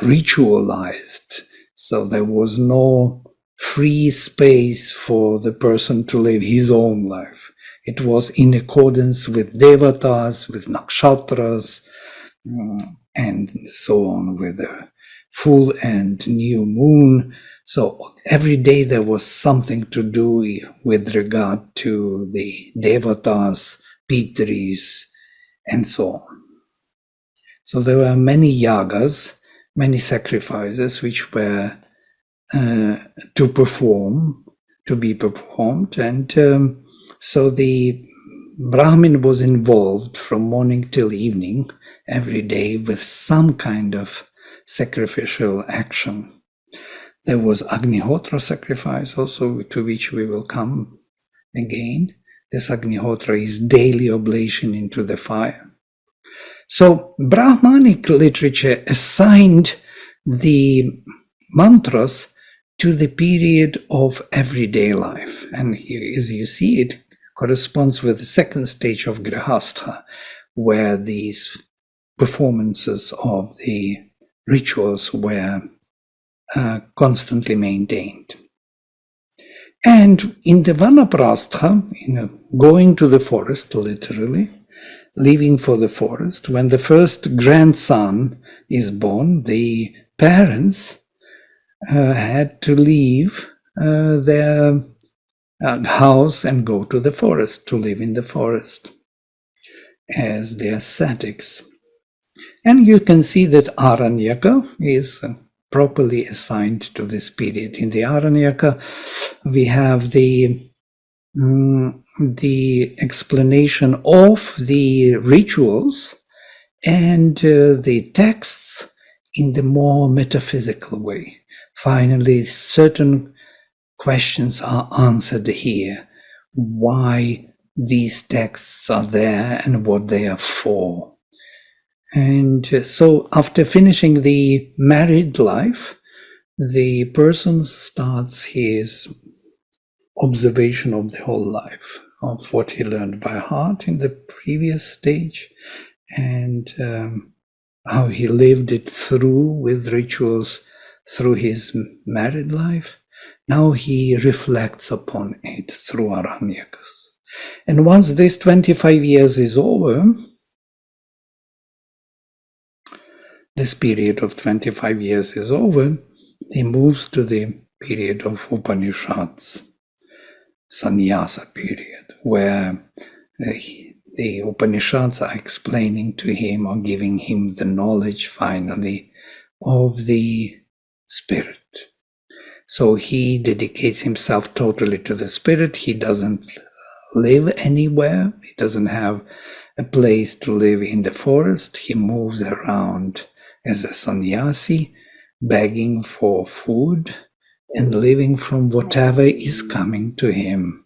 ritualized. So there was no free space for the person to live his own life. It was in accordance with devatas, with nakshatras, and so on, with the full and new moon. So every day there was something to do with regard to the devatas, pitris, and so on. So there were many yagas, many sacrifices which were to be performed, and so the Brahmin was involved from morning till evening, every day, with some kind of sacrificial action. There was Agnihotra sacrifice also, to which we will come again. This Agnihotra is daily oblation into the fire. So Brahmanic literature assigned the mantras to the period of everyday life. And here, as you see, it corresponds with the second stage of Grihastha, where these performances of the rituals were constantly maintained. And in the Vanaprastha, going to the forest, literally, leaving for the forest, when the first grandson is born, the parents had to leave their house and go to the forest, to live in the forest as the ascetics. And you can see that Aranyaka is properly assigned to this period. In the Aranyaka, we have the explanation of the rituals and the texts in the more metaphysical way. Finally, certain questions are answered here. Why these texts are there and what they are for. And so after finishing the married life, the person starts his observation of the whole life, of what he learned by heart in the previous stage, and how he lived it through with rituals through his married life. Now he reflects upon it through Aranyakas. And once this 25 years is over, this period of 25 years is over, he moves to the period of Upanishads, Sannyasa period, where the Upanishads are explaining to him or giving him the knowledge finally of the spirit. So he dedicates himself totally to the spirit. He doesn't live anywhere. He doesn't have a place to live in the forest. He moves around as a sannyasi, begging for food and living from whatever is coming to him.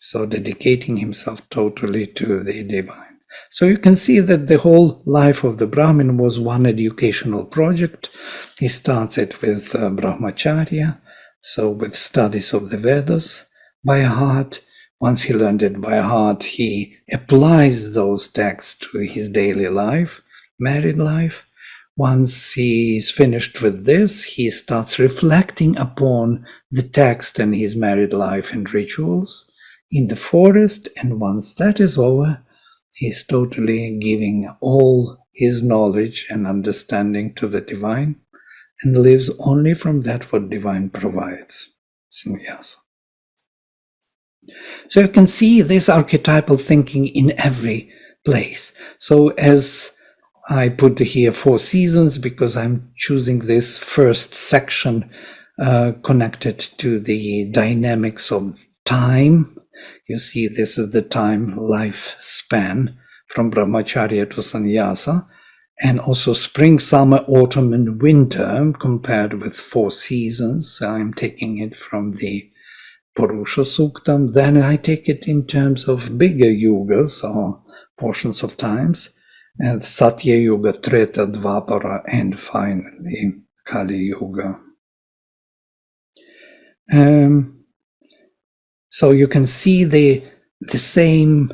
So dedicating himself totally to the divine. So you can see that the whole life of the Brahmin was one educational project. He starts it with Brahmacharya, so with studies of the Vedas by heart. Once he learned it by heart, he applies those texts to his daily life, married life. Once he is finished with this, he starts reflecting upon the text and his married life and rituals in the forest, and once that is over, he is totally giving all his knowledge and understanding to the divine, and lives only from that what divine provides. Sannyasa. So you can see this archetypal thinking in every place. So as I put here 4 seasons because I'm choosing this first section connected to the dynamics of time. You see, this is the time lifespan from Brahmacharya to Sannyasa, and also spring, summer, autumn, and winter compared with 4 seasons. I'm taking it from the Purusha Suktam. Then I take it in terms of bigger yugas or portions of times, and Satya Yuga, Treta, Dvapara, and finally Kali Yuga. So you can see the same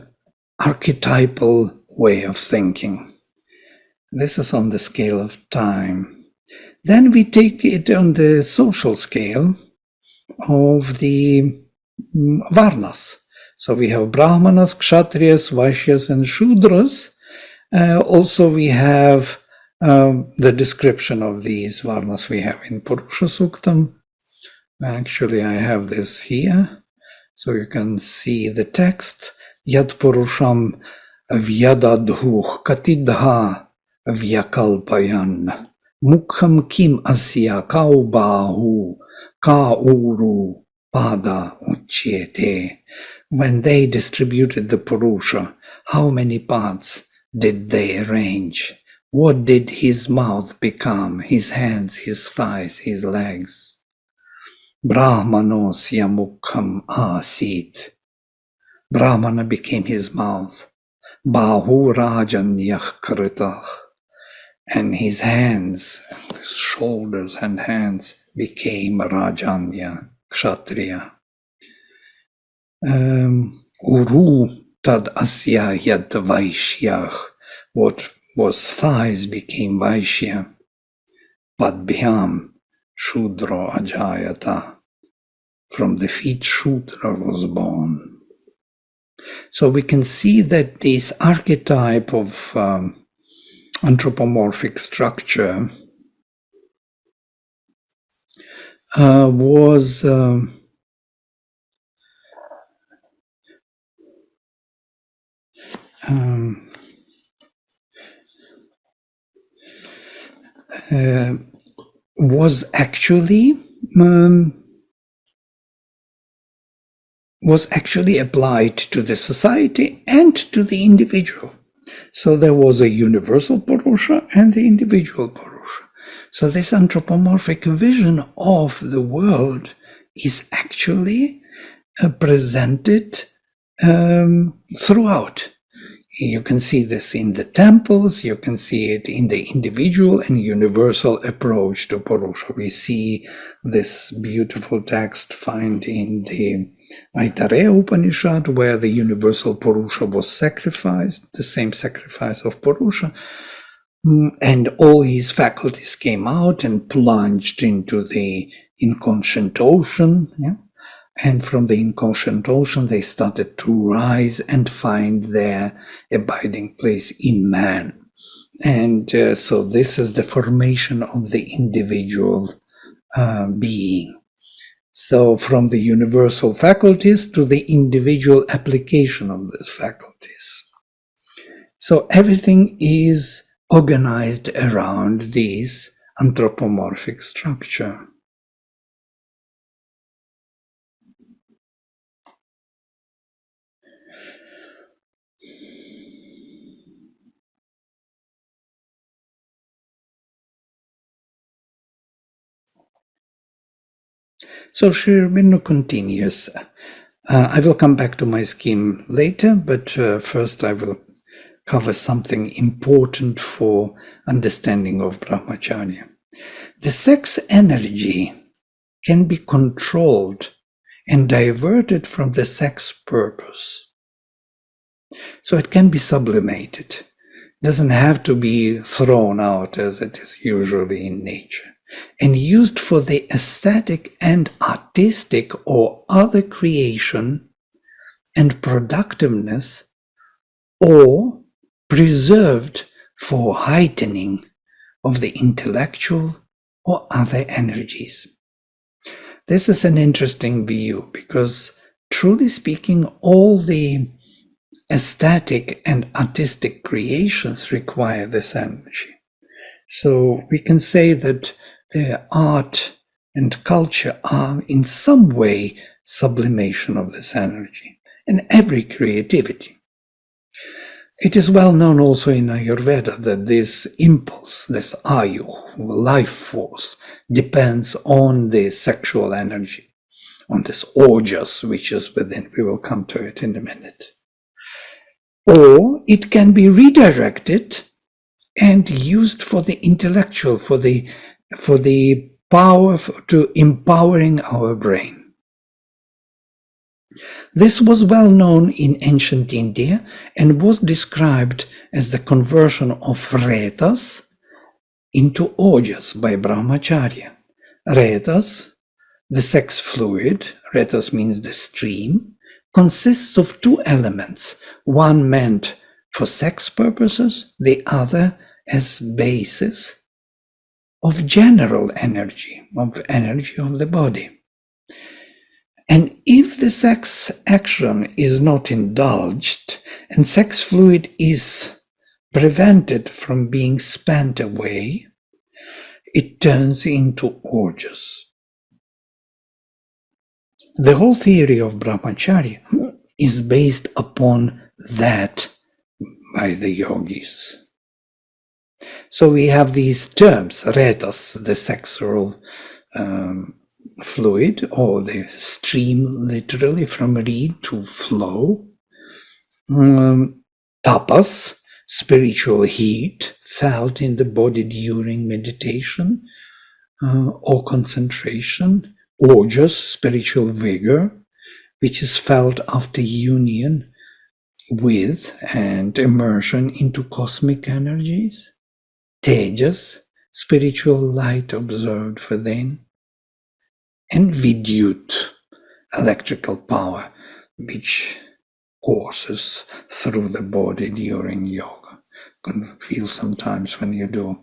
archetypal way of thinking. This is on the scale of time. Then we take it on the social scale of the Varnas. So we have Brahmanas, Kshatriyas, Vaishyas, and Shudras. Also we have the description of these Varnas we have in Purusha Suktam. Actually, I have this here, so you can see the text. Yad Purusham vyadadhuh katidha vyakalpayan mukham kim asya kaubahu kauru pada uchyete. When they distributed the Purusha, how many parts did they arrange? What did his mouth become, his hands, his thighs, his legs? Brahmanosya mukham asit. Brahmana became his mouth. Bahu rajanyah kritah. And his hands, his shoulders and hands became Rajanya, Kshatriya. Uru tad asya yad Vaishyah. What was thighs became Vaishya. Padbhyam Shudra Ajayata. From the feet Shudra was born. So we can see that this archetype of anthropomorphic structure was actually applied to the society and to the individual. So there was a universal Purusha and the individual Purusha. So this anthropomorphic vision of the world is actually presented throughout. You can see this in the temples, you can see it in the individual and universal approach to Purusha. We see this beautiful text found in the Aitareya Upanishad, where the universal Purusha was sacrificed, the same sacrifice of Purusha, and all his faculties came out and plunged into the inconscient ocean. Yeah? And from the inconscient ocean, they started to rise and find their abiding place in man. And so this is the formation of the individual being. So from the universal faculties to the individual application of these faculties. So everything is organized around this anthropomorphic structure. So Sri Aurobindo continues. I will come back to my scheme later, but first I will cover something important for understanding of Brahmacharya. The sex energy can be controlled and diverted from the sex purpose. So it can be sublimated. It doesn't have to be thrown out as it is usually in nature, and used for the aesthetic and artistic or other creation and productiveness, or preserved for heightening of the intellectual or other energies. This is an interesting view because, truly speaking, all the aesthetic and artistic creations require this energy. So we can say that the art and culture are in some way sublimation of this energy in every creativity. It is well known also in Ayurveda that this impulse, this ayu, life force, depends on the sexual energy, on this ojas which is within. We will come to it in a minute. Or it can be redirected and used for the intellectual, for the power to empowering our brain. This was well known in ancient India and was described as the conversion of retas into ojas by Brahmacharya. Retas, the sex fluid, retas means the stream, consists of two elements, one meant for sex purposes, the other as basis of general energy, of the body. And if the sex action is not indulged and sex fluid is prevented from being spent away, it turns into ojas. The whole theory of Brahmacharya is based upon that by the yogis. So we have these terms, retas, the sexual fluid, or the stream literally from reed to flow. Tapas, spiritual heat felt in the body during meditation or concentration. Ojas, spiritual vigor, which is felt after union with and immersion into cosmic energies. Tejas, spiritual light observed within. And Vidyut, electrical power, which courses through the body during yoga. You can feel sometimes when you do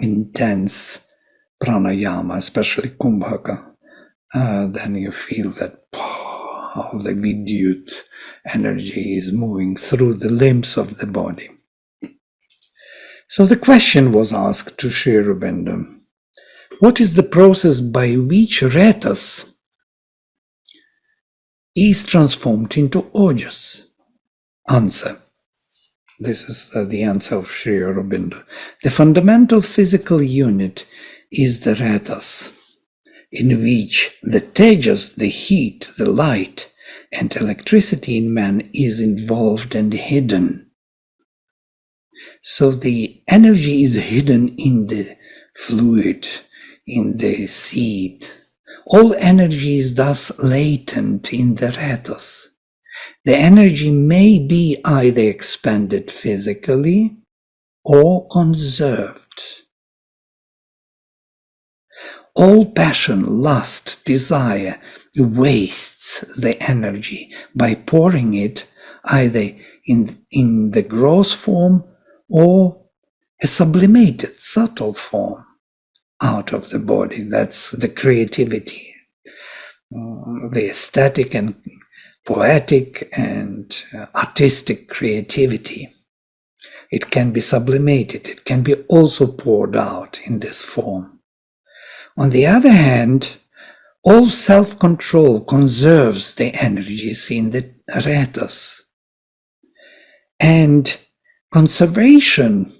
intense pranayama, especially kumbhaka, then you feel that how the Vidyut energy is moving through the limbs of the body. So the question was asked to Sri Aurobindo, what is the process by which retas is transformed into ojas? Answer. This is the answer of Sri Aurobindo. The fundamental physical unit is the retas, in which the tejas, the heat, the light, and electricity in man is involved and hidden. So the energy is hidden in the fluid, in the seed. All energy is thus latent in the retas. The energy may be either expended physically or conserved. All passion, lust, desire wastes the energy by pouring it either in the gross form or a sublimated, subtle form out of the body. That's the creativity, the aesthetic and poetic and artistic creativity. It can be sublimated. It can be also poured out in this form. On the other hand, all self-control conserves the energies in the retas. And conservation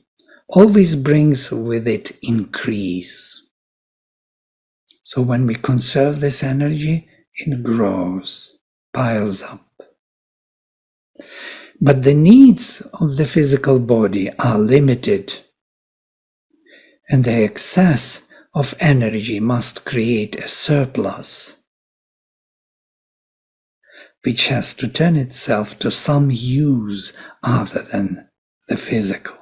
always brings with it increase. So when we conserve this energy, it grows, piles up. But the needs of the physical body are limited, and the excess of energy must create a surplus, which has to turn itself to some use other than the physical.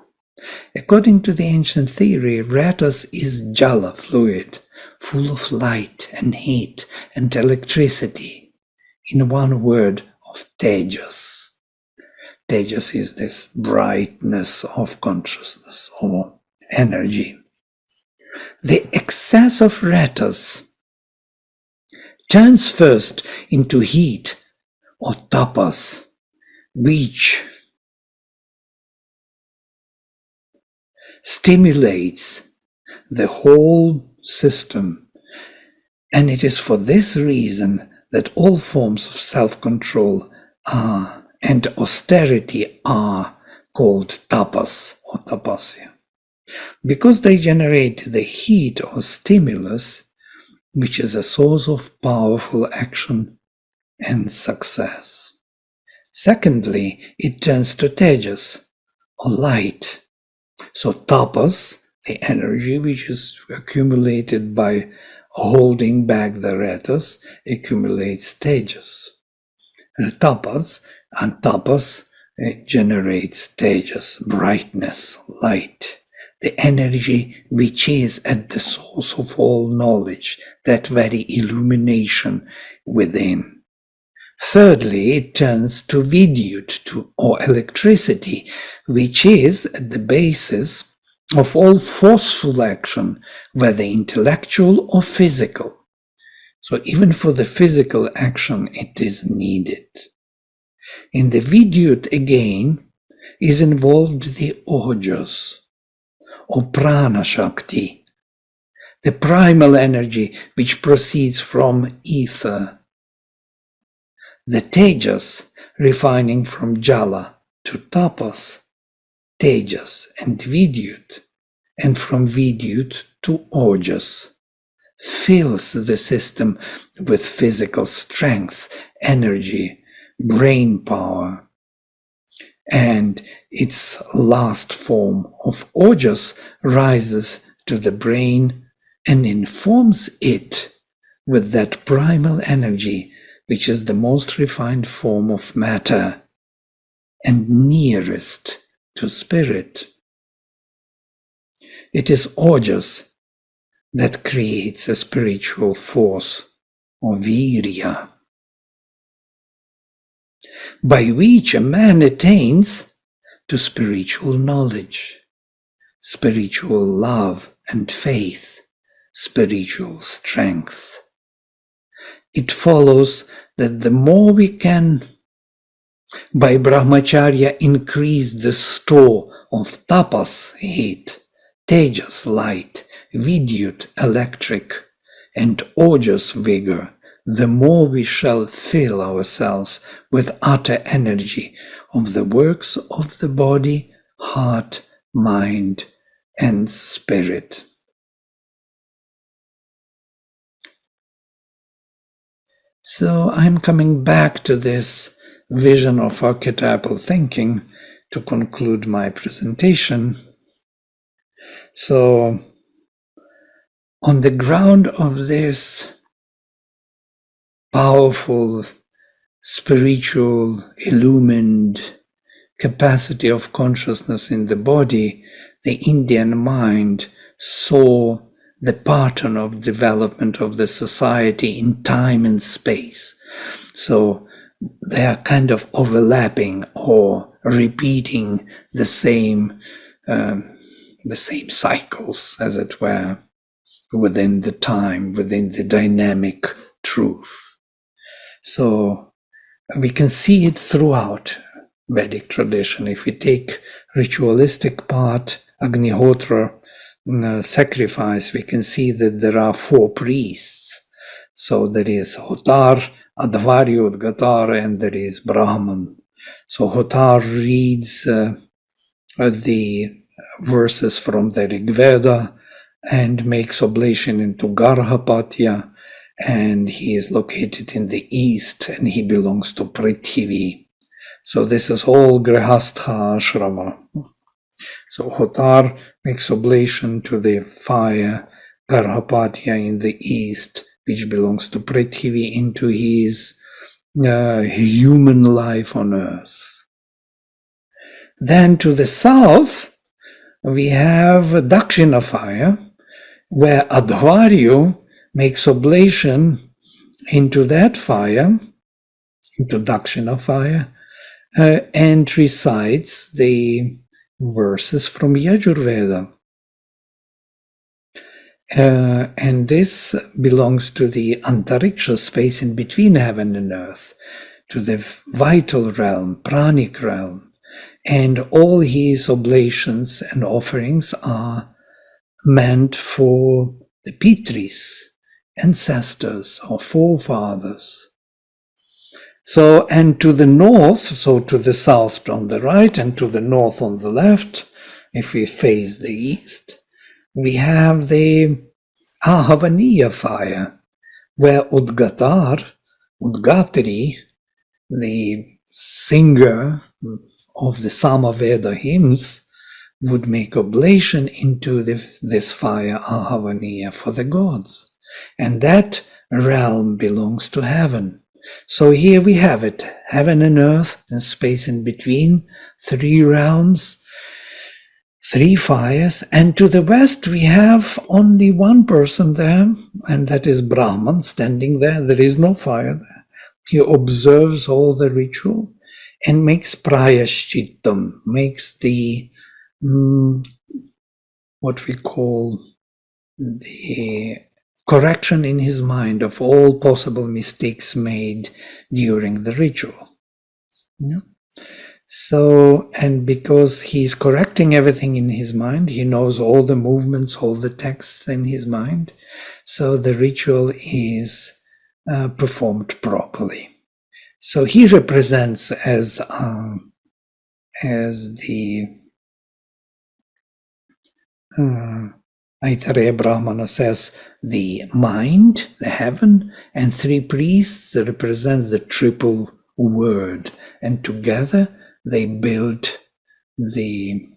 According to the ancient theory, retas is jala, fluid, full of light and heat and electricity. In one word, of tejas. Tejas is this brightness of consciousness or energy. the excess of ratas turns first into heat or tapas, which stimulates the whole system. And it is for this reason that all forms of self-control and austerity are called tapas or tapasya, because they generate the heat or stimulus, which is a source of powerful action and success. Secondly, it turns to tejas or light. So tapas, the energy which is accumulated by holding back the ratas, accumulates tejas. And tapas generates tejas, brightness, light, the energy which is at the source of all knowledge, that very illumination within. Thirdly, it turns to vidyut, or electricity, which is at the basis of all forceful action, whether intellectual or physical. So even for the physical action, it is needed. In the vidyut, again, is involved the ojas, or prana shakti, the primal energy which proceeds from ether. The tejas, refining from jala to tapas, tejas and vidyut, and from vidyut to ojas, fills the system with physical strength, energy, brain power. And its last form of ojas rises to the brain and informs it with that primal energy, which is the most refined form of matter and nearest to spirit. It is ojas that creates a spiritual force, or virya, by which a man attains to spiritual knowledge, spiritual love and faith, spiritual strength. It follows that the more we can, by brahmacharya, increase the store of tapas, heat, tejas, light, vidyut, electric, and ojas, vigor, the more we shall fill ourselves with utter energy of the works of the body, heart, mind, and spirit. So I'm coming back to this vision of archetypal thinking to conclude my presentation. So, on the ground of this powerful, spiritual, illumined capacity of consciousness in the body, the Indian mind saw the pattern of development of the society in time and space. So they are kind of overlapping or repeating the same cycles, as it were, within the time, within the dynamic truth. So we can see it throughout Vedic tradition. If we take ritualistic part, Agnihotra, sacrifice, we can see that there are 4 priests. So there is Hotar, Advarya, Udgatar, and there is Brahman. So Hotar reads the verses from the Rig Veda and makes oblation into Garhapatya, and he is located in the east and he belongs to Prithvi. So this is all Grihastha-ashrama. So Hotar makes oblation to the fire, Garhapatya in the east, which belongs to Prithvi, into his human life on earth. Then to the south, we have Dakshina fire, where Advarya makes oblation into that fire, into Dakshina fire, and recites the verses from Yajurveda. And this belongs to the antariksha space in between heaven and earth, to the vital realm, pranic realm. And all his oblations and offerings are meant for the Pitris, ancestors or forefathers. So, and to the north, so to the south on the right and to the north on the left, if we face the east, we have the Ahavaniya fire, where Udgatari, the singer of the Samaveda hymns, would make oblation into this fire Ahavaniya for the gods. And that realm belongs to heaven. So here we have it, heaven and earth and space in between, 3 realms, 3 fires, and to the west we have only one person there, and that is Brahman standing there. There is no fire there. He observes all the ritual and makes prayashchittam, makes the what we call the correction in his mind of all possible mistakes made during the ritual. Yeah. So, and because he's correcting everything in his mind, he knows all the movements, all the texts in his mind, so the ritual is performed properly. So he represents as the Aitareya Brahmana says the mind, the heaven, and 3 priests represent the triple word, and together they build the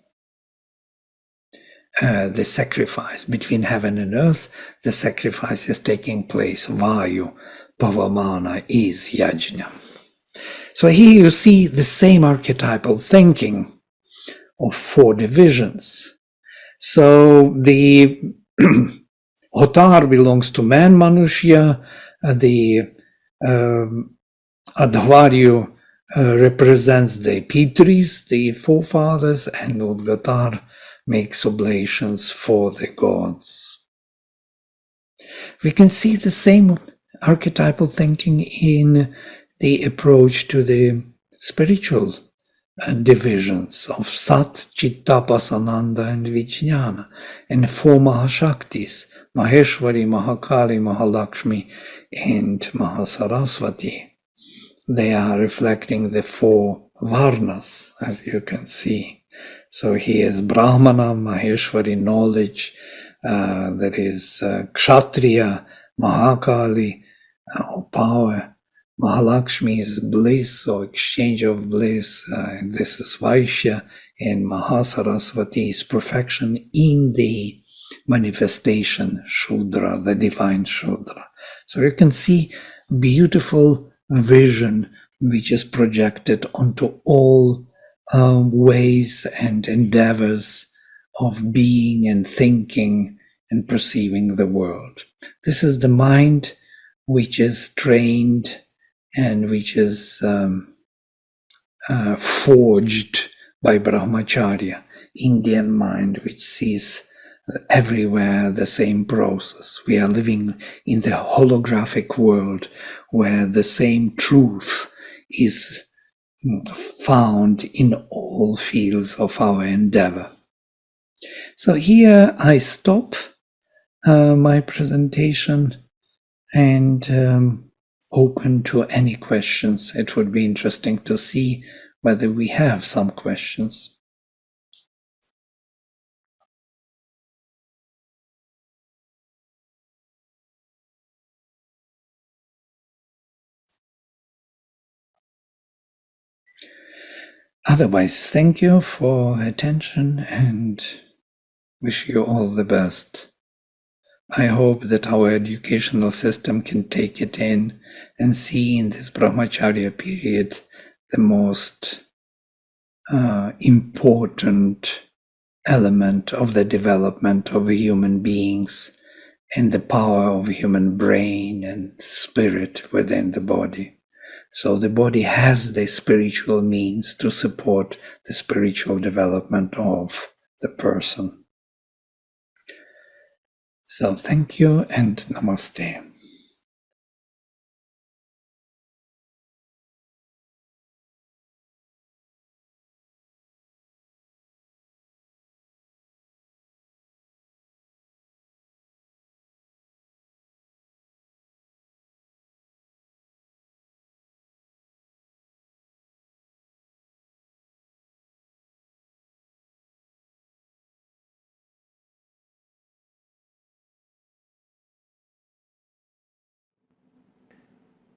sacrifice between heaven and earth. The sacrifice is taking place. Vayu Pavamana is Yajna. So here you see the same archetypal thinking of 4 divisions. So the Hotar belongs to man, Manushya, the Adhvaryu represents the Pitris, the forefathers, and Udgatar makes oblations for the gods. We can see the same archetypal thinking in the approach to the spiritual divisions of Sat, Chitta, Pasananda, and Vijnana, and 4 Mahashaktis, Maheshwari, Mahakali, Mahalakshmi, and Mahasaraswati. They are reflecting the 4 Varnas, as you can see. So he is Brahmana, Maheshwari, knowledge. There is Kshatriya, Mahakali, power. Mahalakshmi is bliss or exchange of bliss. This is Vaishya, and Mahasaraswati is perfection in the manifestation, Shudra, the divine Shudra. So you can see beautiful vision which is projected onto all ways and endeavors of being and thinking and perceiving the world. This is the mind which is trained and which is forged by Brahmacharya, Indian mind, which sees everywhere the same process. We are living in the holographic world where the same truth is found in all fields of our endeavor. So here I stop my presentation and open to any questions. It would be interesting to see whether we have some questions. Otherwise, thank you for attention and wish you all the best. I hope that our educational system can take it in and see in this Brahmacharya period the most important element of the development of human beings and the power of human brain and spirit within the body. So the body has the spiritual means to support the spiritual development of the person. So thank you and namaste.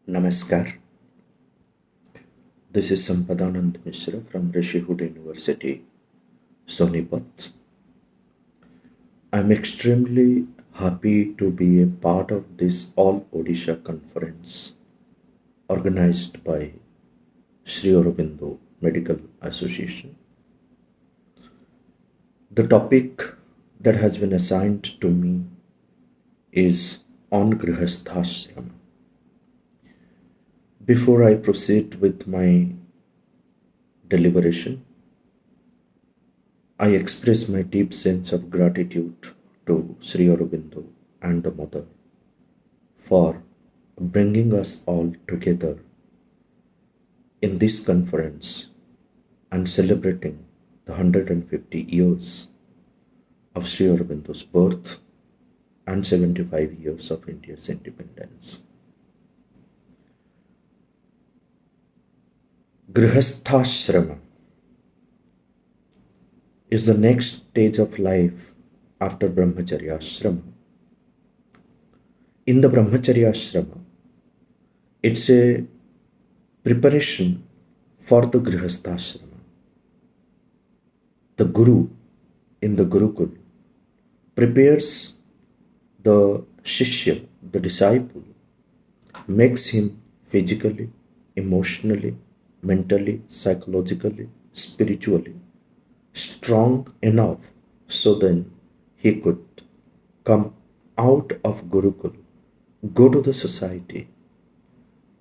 Namaskar. This is Sampadananda Mishra from Rishihood University, Sonipat. I'm extremely happy to be a part of this All Odisha conference organized by Sri Aurobindo Medical Association. The topic that has been assigned to me is on GRIHASTHASHRAMA. Before I proceed with my deliberation, I express my deep sense of gratitude to Sri Aurobindo and the Mother for bringing us all together in this conference and celebrating the 150 years of Sri Aurobindo's birth and 75 years of India's independence. Grihasthashrama is the next stage of life after Brahmacharyashrama. In the Brahmacharyashrama, it's a preparation for the Grihasthashrama. The Guru in the Gurukul prepares the Shishya, the disciple, makes him physically, emotionally, mentally, psychologically, spiritually strong enough so then he could come out of Gurukul, go to the society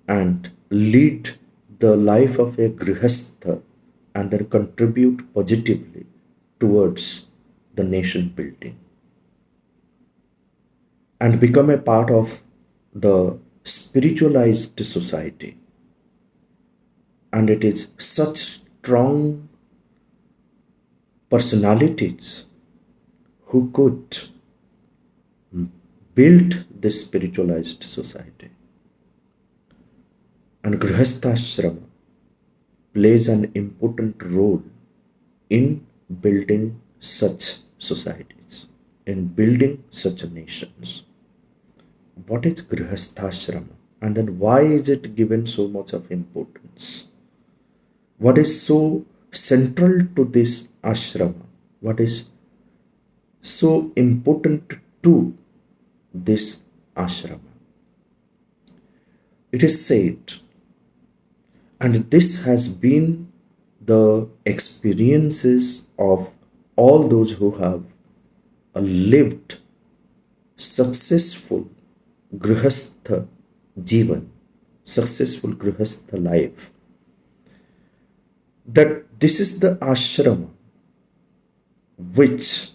and lead the life of a Grihastha and then contribute positively towards the nation building and become a part of the spiritualized society. And it is such strong personalities who could build this spiritualized society. And Grihasthashrama plays an important role in building such societies, in building such nations. What is Grihasthashrama? And then why is it given so much of importance? What is so central to this ashrama? What is so important to this ashrama? It is said, and this has been the experiences of all those who have lived successful grihastha jivan, successful grihastha life, that this is the ashrama which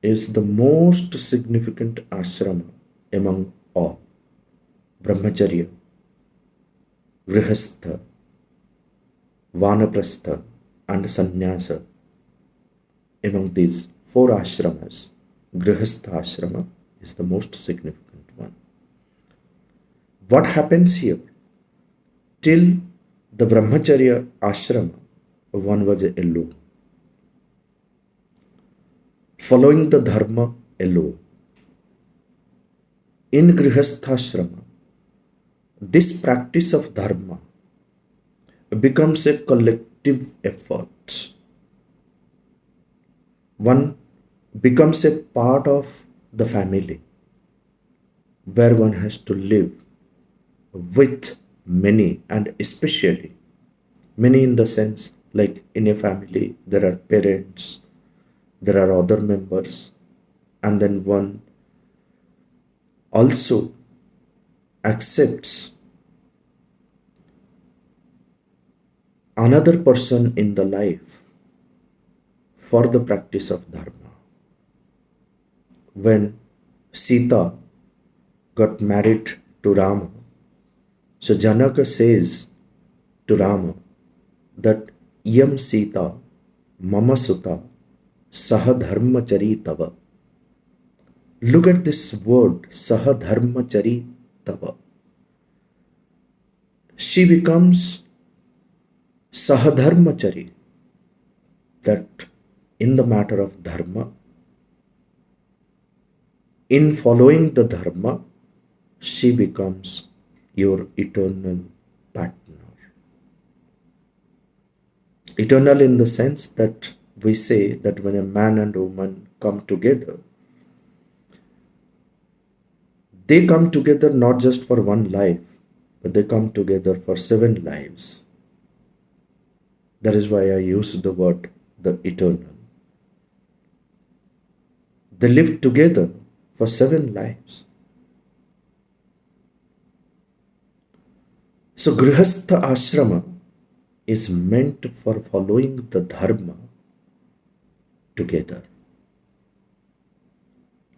is the most significant ashrama among all. Brahmacharya, Grihastha, Vanaprastha and Sannyasa. Among these four ashramas, Grihastha ashrama is the most significant one. What happens here? Till the Brahmacharya ashrama, one was alone, following the dharma alone. In Grihasthashrama, this practice of dharma becomes a collective effort. One becomes a part of the family where one has to live with many, and especially many in the sense like in a family there are parents, there are other members, and then one also accepts another person in the life for the practice of dharma. When Sita got married to Rama. So Janaka says to Rama that Yam Sita Mama Sutta Sahadharmachari Tava. Look at this word Sahadharmachari Tava. She becomes Sahadharmachari, that in the matter of dharma, in following the dharma, she becomes your eternal partner. Eternal in the sense that we say that when a man and woman come together, they come together not just for one life, but they come together for 7 lives. That is why I use the word the eternal. They live together for 7 lives. So Grihastha Ashrama is meant for following the dharma together.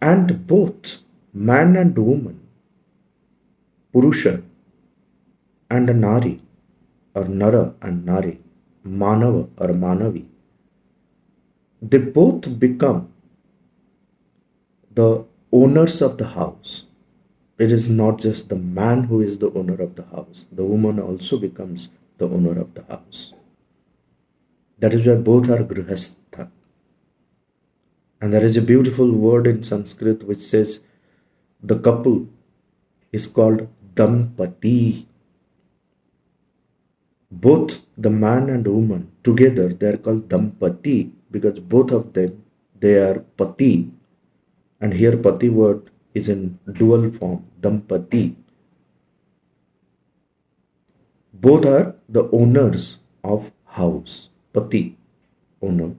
And both man and woman, Purusha and a Nari, or Nara and Nari, Manava or Manavi, they both become the owners of the house. It is not just the man who is the owner of the house, the woman also becomes the owner of the house. That is why both are Grihastha. And there is a beautiful word in Sanskrit which says the couple is called Dampati. Both the man and woman together, they are called Dampati because both of them, they are Pati. And here Pati word is in dual form, Dampati. Both are the owners of house. Pati, owner.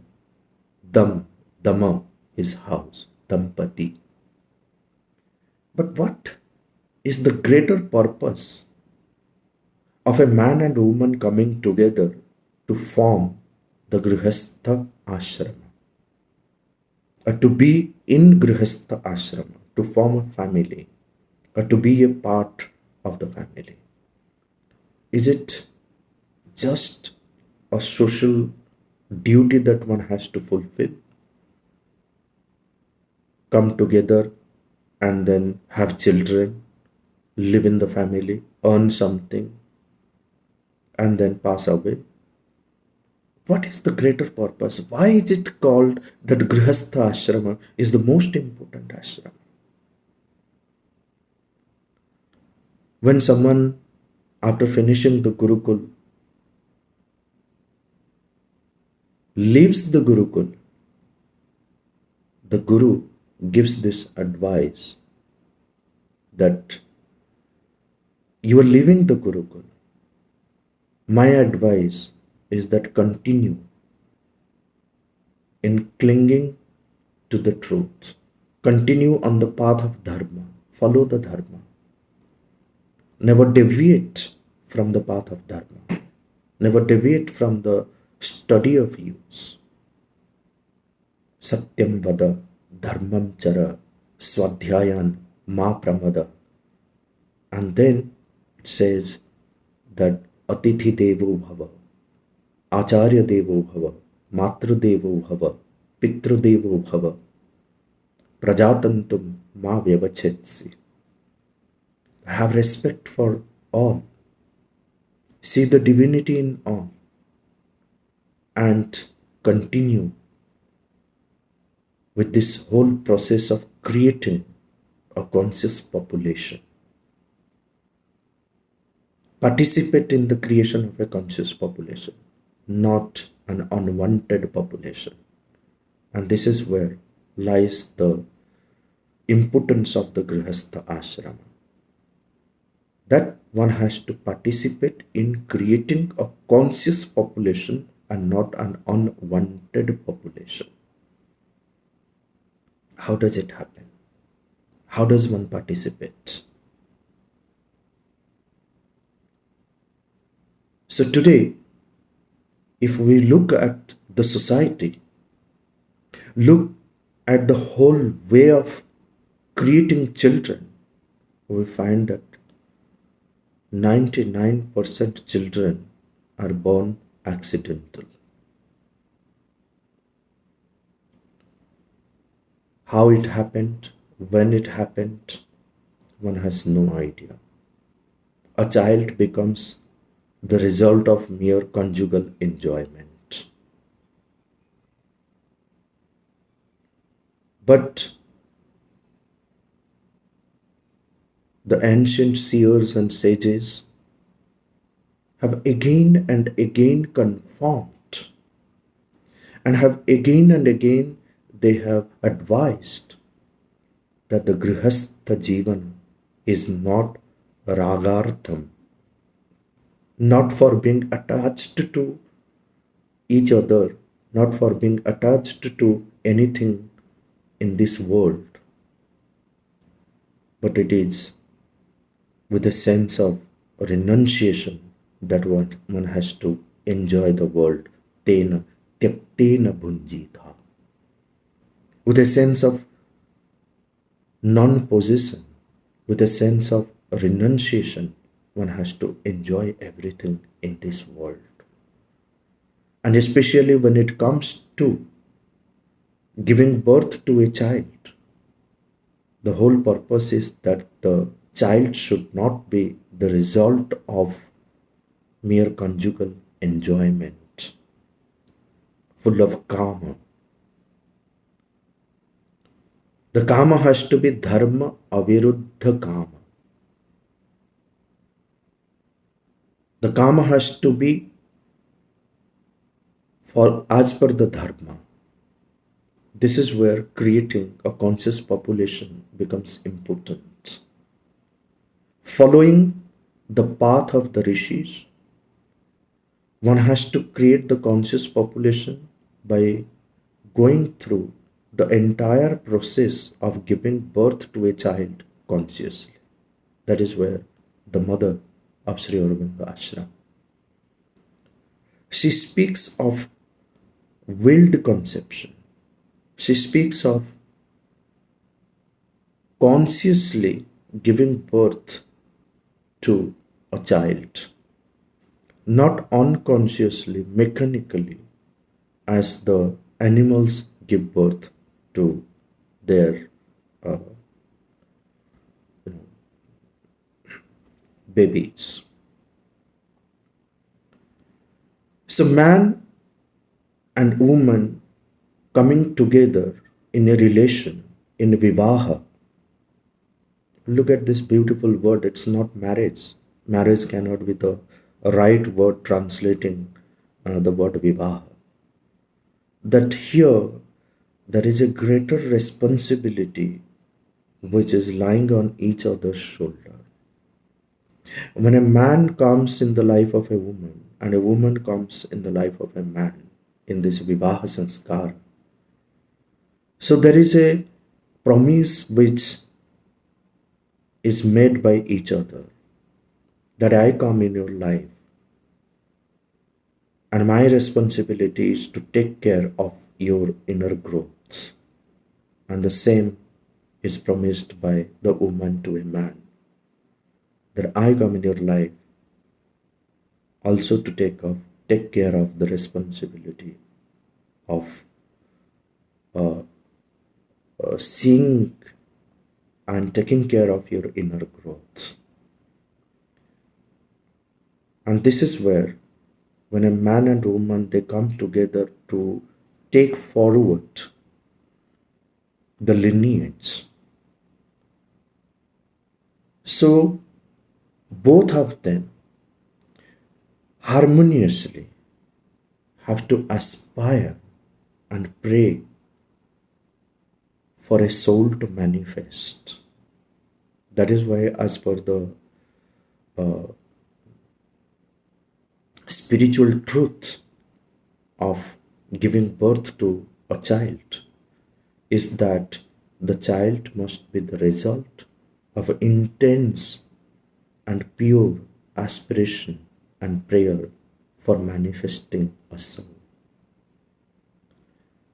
Dama is house. Dampati. But what is the greater purpose of a man and woman coming together to form the Grihastha Ashrama? Or to be in Grihastha Ashrama, to form a family, or to be a part of the family? Is it just a social duty that one has to fulfill? Come together and then have children, live in the family, earn something, and then pass away? What is the greater purpose? Why is it called that Grihastha Ashrama is the most important ashrama? When someone, after finishing the Gurukul, leaves the Gurukul, the Guru gives this advice that you are leaving the Gurukul. My advice is that continue in clinging to the truth. Continue on the path of Dharma. Follow the Dharma. Never deviate from the path of Dharma. Never deviate from the study of use. Satyam vada, dharmam chara, swadhyayan ma pramada. And then it says that atithi devo bhava, acharya devo bhava, matru devo bhava, pitru devo bhava, prajatantum ma vyavachetsi. Have respect for all. See the divinity in all. And continue with this whole process of creating a conscious population. Participate in the creation of a conscious population, not an unwanted population. And this is where lies the importance of the Grihastha Ashrama. That one has to participate in creating a conscious population and not an unwanted population. How does it happen? How does one participate? So today, if we look at the society, look at the whole way of creating children, we find that 99% children are born accidental. How it happened, when it happened, one has no idea. A child becomes the result of mere conjugal enjoyment. But the ancient seers and sages have again and again confirmed, and have again and again they have advised that the Grihastha Jivana is not ragartham, not for being attached to each other, not for being attached to anything in this world, but it is with a sense of renunciation that one has to enjoy the world. Tena tyaktena bhunjitha. With a sense of non-possession, with a sense of renunciation, one has to enjoy everything in this world. And especially when it comes to giving birth to a child, the whole purpose is that the child should not be the result of mere conjugal enjoyment, full of karma. The karma has to be dharma aviruddha karma. The karma has to be for as per the dharma. This is where creating a conscious population becomes important. Following the path of the rishis, one has to create the conscious population by going through the entire process of giving birth to a child consciously. That is where the mother of Sri Aurobindo Ashram, she speaks of willed conception. She speaks of consciously giving birth to a child, not unconsciously, mechanically, as the animals give birth to their babies. So, man and woman coming together in a relation, in vivaha. Look at this beautiful word, it's not marriage. Marriage cannot be the right word translating the word vivaha. That here there is a greater responsibility which is lying on each other's shoulder. When a man comes in the life of a woman and a woman comes in the life of a man in this vivaha sanskara, so there is a promise which is made by each other that I come in your life and my responsibility is to take care of your inner growth. And the same is promised by the woman to a man, that I come in your life also to take care of the responsibility of seeing and taking care of your inner growth. And this is where, when a man and woman, they come together to take forward the lineage. So both of them harmoniously have to aspire and pray for a soul to manifest. That is why, as per the spiritual truth of giving birth to a child, is that the child must be the result of intense and pure aspiration and prayer for manifesting a soul.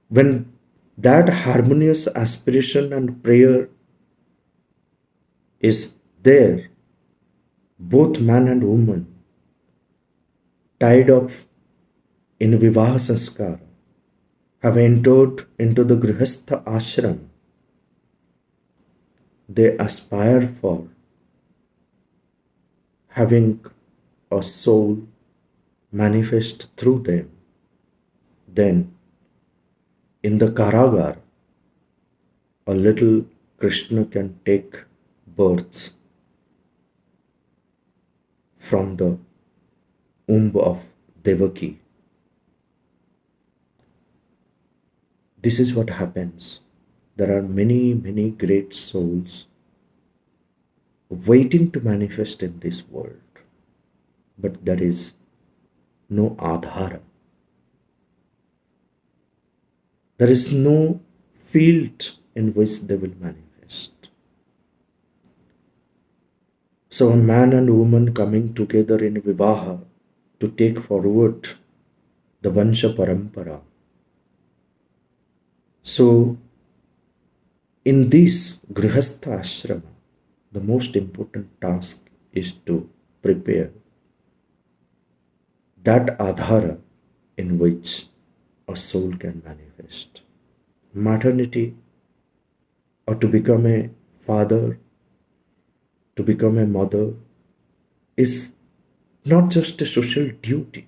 When that harmonious aspiration and prayer is there, both man and woman tied up in Vivaha Sanskara have entered into the Grihastha Ashrama. They aspire for having a soul manifest through them. Then, in the Karagar, a little Krishna can take birth from the womb of Devaki. This is what happens. There are many, many great souls waiting to manifest in this world, but there is no adhara. There is no field in which they will manifest. So a man and woman coming together in Vivaha to take forward the Vansha Parampara. So in this Grihastha Ashrama, the most important task is to prepare that adhara in which a soul can manifest. Maternity, or to become a father, to become a mother, is not just a social duty.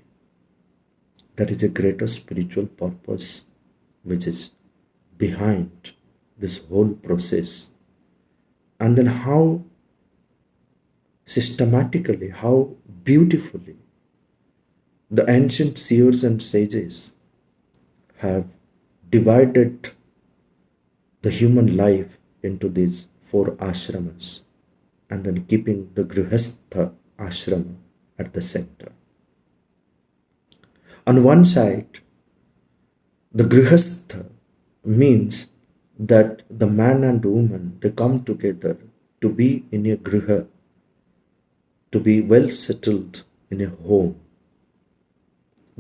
There is a greater spiritual purpose which is behind this whole process. And then how systematically, how beautifully the ancient seers and sages have divided the human life into these 4 ashramas, and then keeping the Grihastha ashrama at the center. On one side, the Grihastha means that the man and woman, they come together to be in a griha, to be well settled in a home,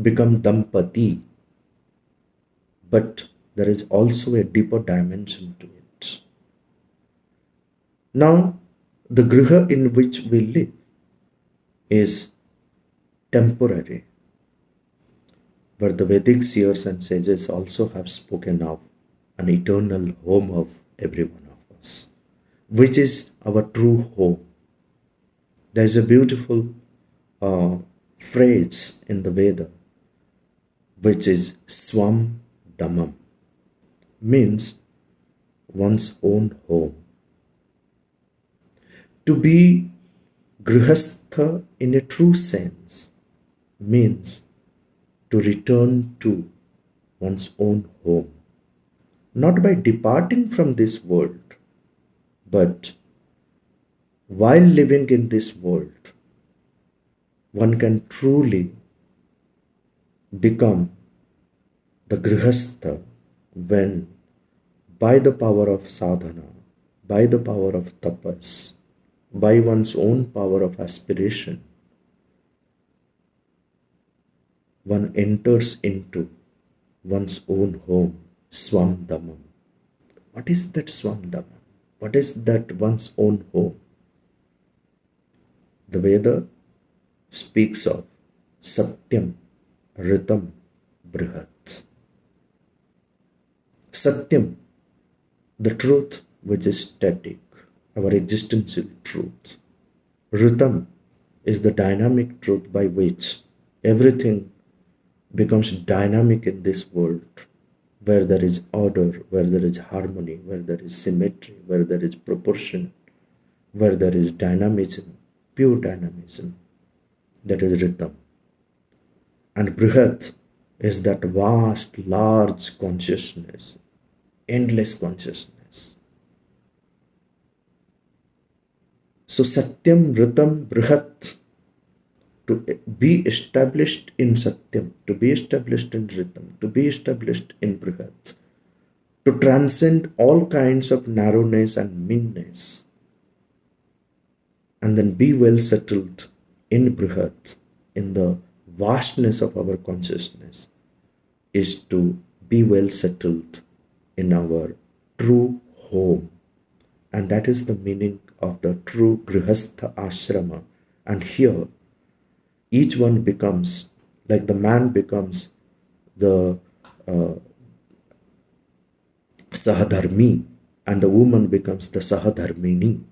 become dampati. But there is also a deeper dimension to it. Now, the griha in which we live is temporary, but the Vedic seers and sages also have spoken of an eternal home of every one of us, which is our true home. There is a beautiful phrase in the Veda, which is Swam Dhammam, means one's own home. To be Grihastha in a true sense means to return to one's own home, not by departing from this world, but while living in this world, one can truly become the Grihastha when, by the power of sadhana, by the power of tapas, by one's own power of aspiration, one enters into one's own home, Swam Dhammam. What is that Swam Dhammam? What is that one's own home? The Veda speaks of Satyam, Ritam, Brihat. Satyam, the truth which is static, our existential truth. Ritam is the dynamic truth by which everything becomes dynamic in this world, where there is order, where there is harmony, where there is symmetry, where there is proportion, where there is dynamism, pure dynamism. That is Ritam. And Brihat is that vast, large consciousness, endless consciousness. So Satyam, Ritam, Brihat, to be established in Satyam, to be established in Ritam, to be established in Brihat, to transcend all kinds of narrowness and meanness, and then be well settled in Brihat, in the vastness of our consciousness, is to be well settled in our true home. And that is the meaning of the true Grihastha Ashrama. And here, each one becomes, like the man becomes the Sahadharmi, and the woman becomes the Sahadharmini.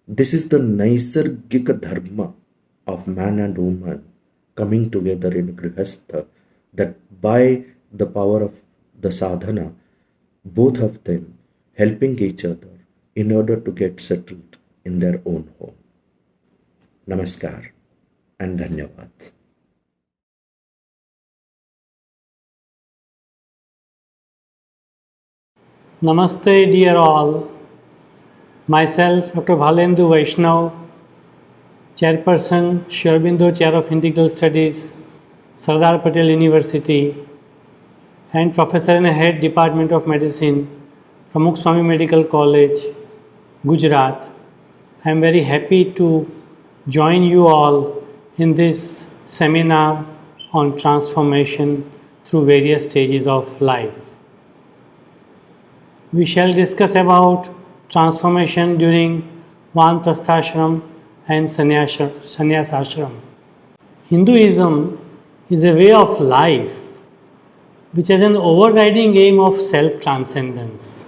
This is the Naisargika Dharma of man and woman coming together in Grihastha, that by the power of the sadhana, both of them helping each other in order to get settled in their own home. Namaskar and Dhanyavad. Namaste, dear all. Myself, Dr. Bhalendu Vaishnav, Chairperson, Sri Aurobindo Chair of Integral Studies, Sardar Patel University, and Professor in Head Department of Medicine, Pramukh Swami Medical College, Gujarat. I am very happy to join you all in this seminar on transformation through various stages of life. We shall discuss about transformation during VANAPRASTHASHRAMA and SANYASASHRAMA. Hinduism is a way of life which has an overriding aim of self-transcendence.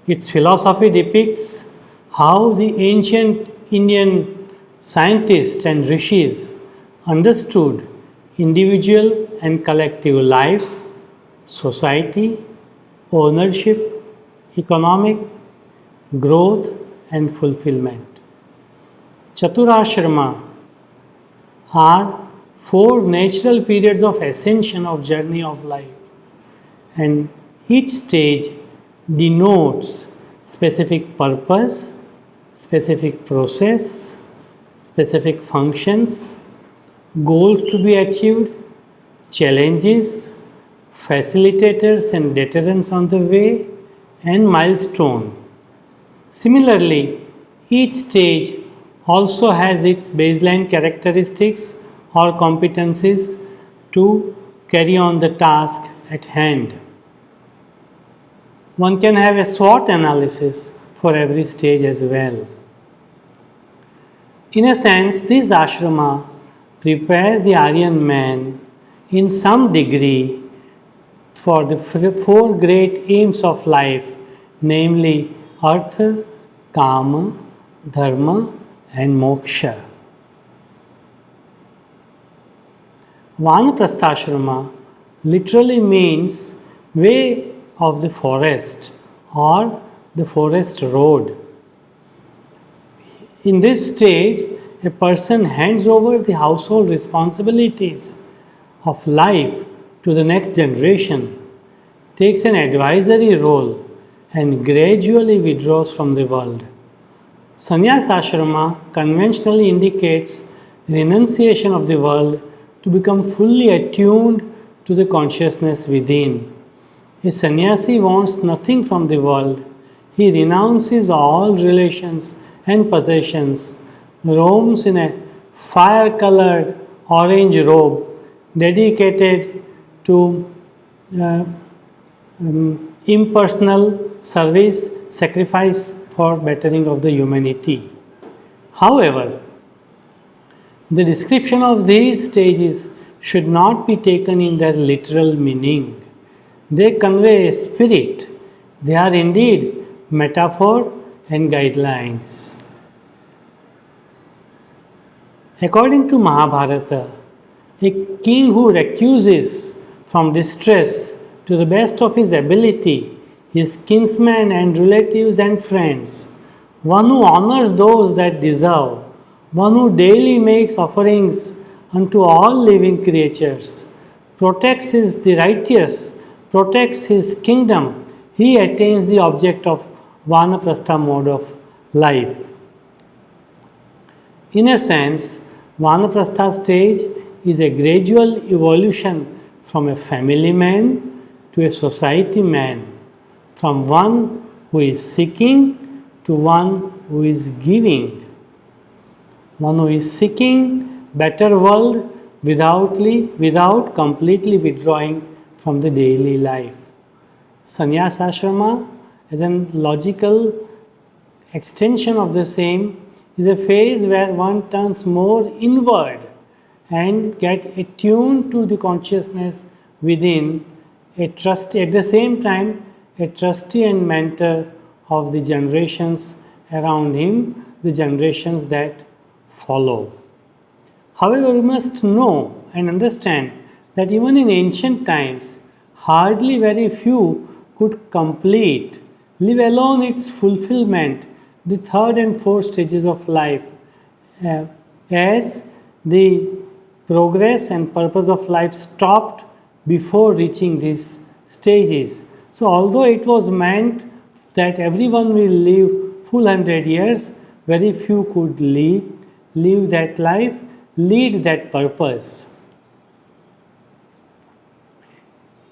Its philosophy depicts how the ancient Indian scientists and rishis understood individual and collective life, society, ownership, economic growth and fulfillment. Chaturashrama are 4 natural periods of ascension of journey of life, and each stage denotes specific purpose, specific process, specific functions, goals to be achieved, challenges, facilitators and deterrents on the way, and milestone. Similarly, each stage also has its baseline characteristics or competencies to carry on the task at hand. One can have a SWOT analysis for every stage as well. In a sense, these ashrama prepare the Aryan man in some degree for the 4 great aims of life, namely Artha, Kama, Dharma and Moksha. Vanaprasthaśrama literally means way of the forest or the forest road. In this stage, a person hands over the household responsibilities of life to the next generation, takes an advisory role and gradually withdraws from the world. Sanyasashrama conventionally indicates renunciation of the world to become fully attuned to the consciousness within. A sannyasi wants nothing from the world. He renounces all relations and possessions, roams in a fire-colored orange robe dedicated to impersonal service, sacrifice for bettering of the humanity. However, the description of these stages should not be taken in their literal meaning. They convey a spirit. They are indeed metaphor and guidelines. According to Mahabharata, a king who recuses from distress to the best of his ability his kinsmen and relatives and friends, one who honors those that deserve, one who daily makes offerings unto all living creatures, protects the righteous, protects his kingdom, he attains the object of Vanaprastha mode of life. In a sense, Vanaprastha stage is a gradual evolution from a family man to a society man, from one who is seeking to one who is giving, one who is seeking better world without completely withdrawing from the daily life. Sannyasashrama as a logical extension of the same is a phase where one turns more inward and get attuned to the consciousness within, at the same time a trustee and mentor of the generations around him, the generations that follow. However, we must know and understand that even in ancient times, hardly very few could complete, leave alone its fulfillment, the third and fourth stages of life, as the progress and purpose of life stopped before reaching these stages. So, although it was meant that everyone will live full 100 years, very few could live that life, lead that purpose.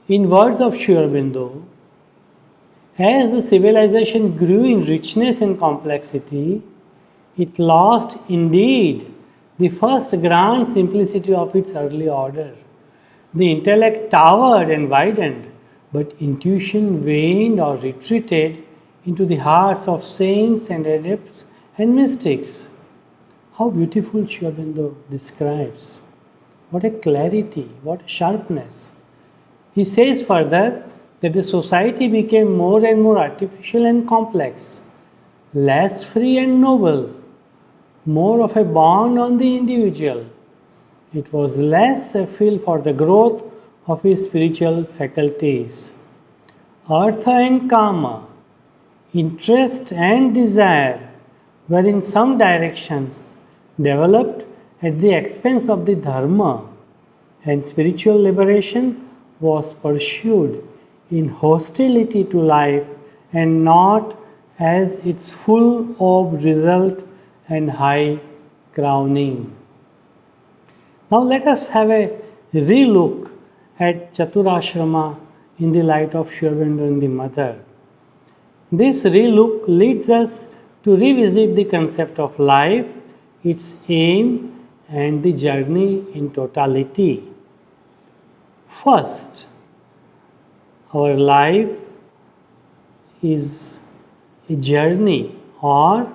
In words of Sri Aurobindo, as the civilization grew in richness and complexity, it lost indeed the first grand simplicity of its early order. The intellect towered and widened, but intuition waned or retreated into the hearts of saints and adepts and mystics. How beautiful Sri Aurobindo describes. What a clarity, what a sharpness. He says further that the society became more and more artificial and complex, less free and noble, more of a bond on the individual. It was less a field for the growth of his spiritual faculties. Artha and Kama, interest and desire, were in some directions developed at the expense of the Dharma, and spiritual liberation was pursued in hostility to life and not as its full orb result and high crowning. Now let us have a relook at Chaturashrama in the light of Sri Aurobindo and the Mother. This relook leads us to revisit the concept of life, its aim, and the journey in totality. First, our life is a journey, or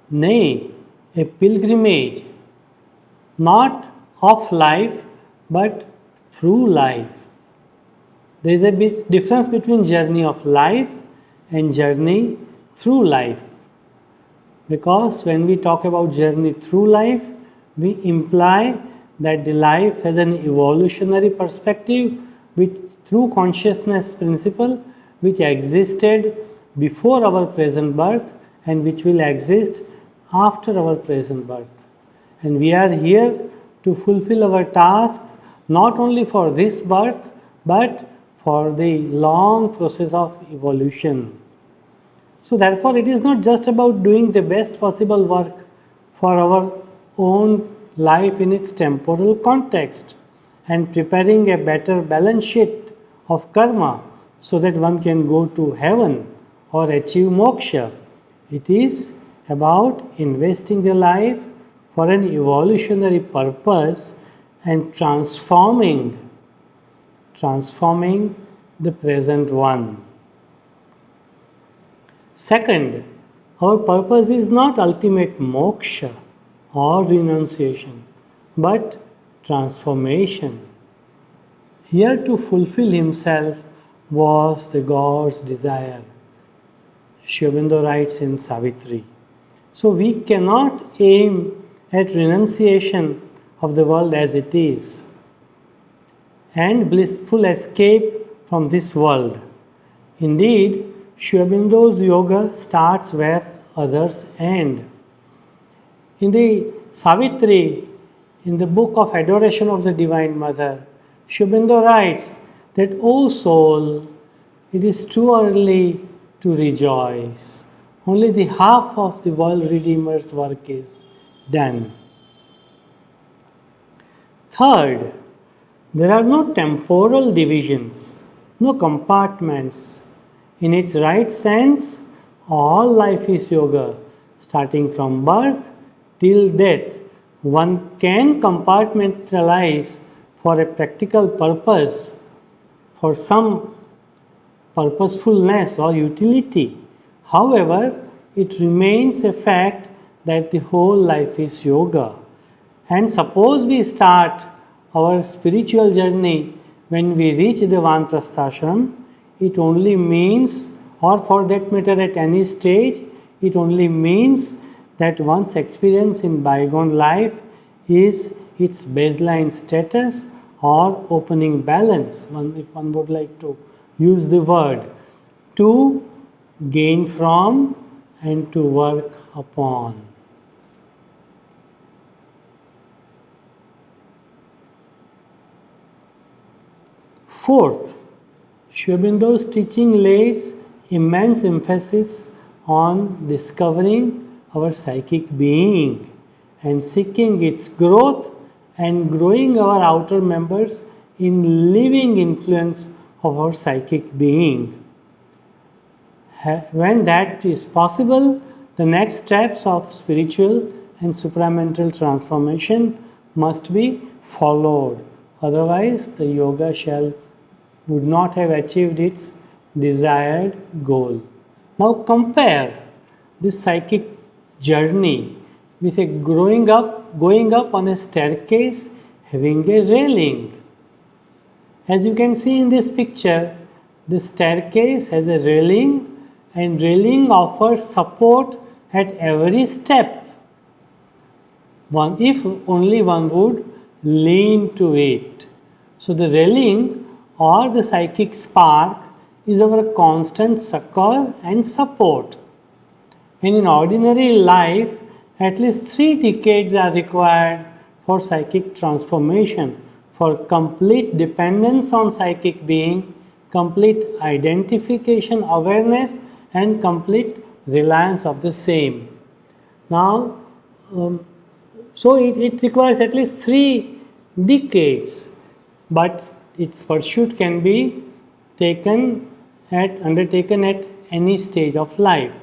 nay, a pilgrimage, not of life but through life. There is a big difference between journey of life and journey through life, because when we talk about journey through life, we imply that the life has an evolutionary perspective which through consciousness principle which existed before our present birth and which will exist after our present birth. And we are here to fulfill our tasks not only for this birth but for the long process of evolution. So therefore it is not just about doing the best possible work for our own life in its temporal context and preparing a better balance sheet of karma so that one can go to heaven or achieve moksha. It is about investing the life for an evolutionary purpose and transforming the present one. Second, our purpose is not ultimate moksha or renunciation, but transformation. Here to fulfill himself was the God's desire. Sri Aurobindo writes in Savitri. So we cannot aim at renunciation of the world as it is and blissful escape from this world. Indeed, Sri Aurobindo's yoga starts where others end. In the Savitri, in the book of Adoration of the Divine Mother, Sri Aurobindo writes that, O soul, it is too early to rejoice. Only the half of the world Redeemer's work is done. Third, there are no temporal divisions, no compartments. In its right sense, all life is yoga, starting from birth till death. One can compartmentalize for a practical purpose, for some purposefulness or utility. However, it remains a fact that the whole life is yoga. And suppose we start our spiritual journey when we reach the Vanaprasthashram, it only means, or for that matter at any stage, it only means that one's experience in bygone life is its baseline status or opening balance, if one would like to use the word, to gain from and to work upon. Fourth, Sri Aurobindo's teaching lays immense emphasis on discovering our psychic being and seeking its growth and growing our outer members in living influence of our psychic being. When that is possible, the next steps of spiritual and supramental transformation must be followed. Otherwise, the yoga would not have achieved its desired goal. Now compare this psychic journey with a going up on a staircase having a railing. As you can see in this picture, the staircase has a railing and railing offers support at every step. If only one would lean to it. So the railing or the psychic spark is our constant succor and support. And in ordinary life, at least 3 decades are required for psychic transformation, for complete dependence on psychic being, complete identification, awareness, and complete reliance of the same. Now, so it requires at least 3 decades, but its pursuit can be undertaken at any stage of life.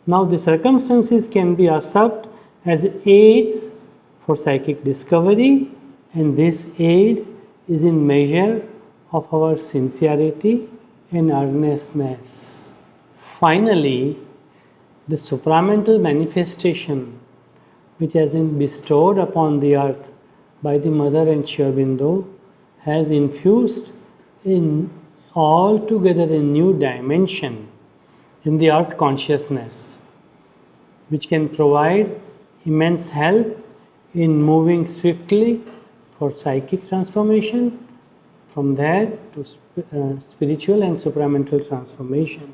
Now the circumstances can be usurped as aids for psychic discovery, and this aid is in measure of our sincerity and earnestness. Finally, the supramental manifestation which has been bestowed upon the earth by the Mother and Sri Aurobindo has infused in altogether a new dimension in the earth consciousness, which can provide immense help in moving swiftly for psychic transformation, from there to spiritual and supramental transformation.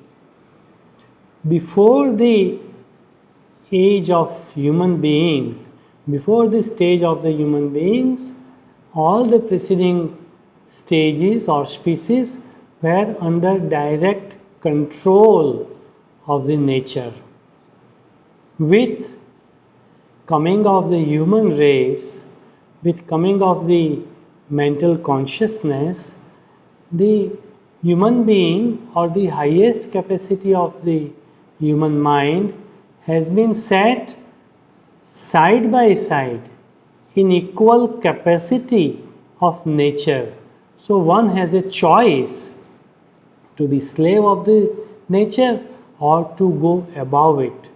Before the age of human beings, before the stage of the human beings, all the preceding stages or species were under direct control of the nature. With coming of the human race, with coming of the mental consciousness, the human being or the highest capacity of the human mind has been set side by side in equal capacity of nature. So one has a choice to be slave of the nature or to go above it.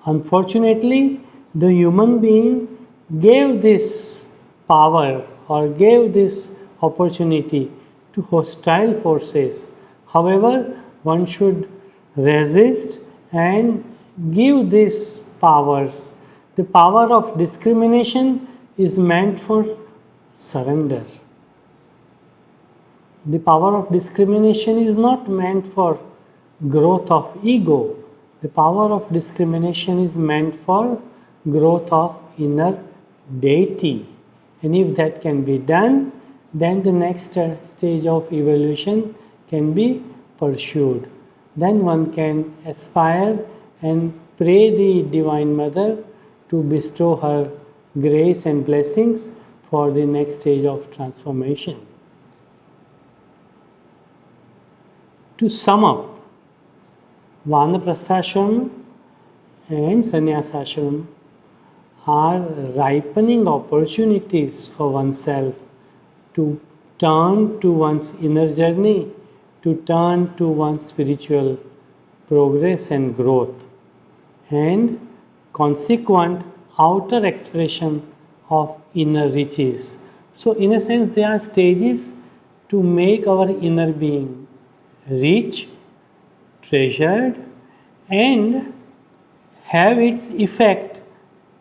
Unfortunately, the human being gave this power or gave this opportunity to hostile forces. However, one should resist and give these powers. The power of discrimination is meant for surrender. The power of discrimination is not meant for growth of ego. The power of discrimination is meant for growth of inner deity. And if that can be done, then the next stage of evolution can be pursued. Then one can aspire and pray the Divine Mother to bestow her grace and blessings for the next stage of transformation. To sum up, Vanaprasthashrama and Sannyasashrama are ripening opportunities for oneself to turn to one's inner journey, to turn to one's spiritual progress and growth. and consequent outer expression of inner riches. So in a sense, there are stages to make our inner being rich, treasured, and have its effect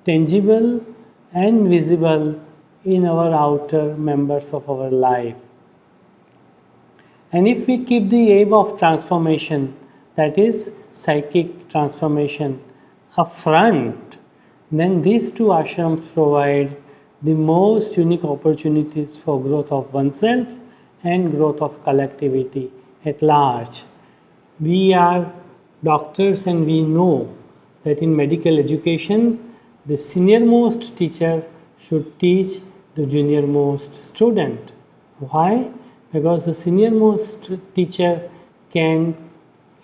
tangible and visible in our outer members of our life. And if we keep the aim of transformation, that is psychic transformation, upfront, then these two ashrams provide the most unique opportunities for growth of oneself and growth of collectivity at large. We are doctors and we know that in medical education, the senior-most teacher should teach the junior-most student. Why? Because the senior-most teacher can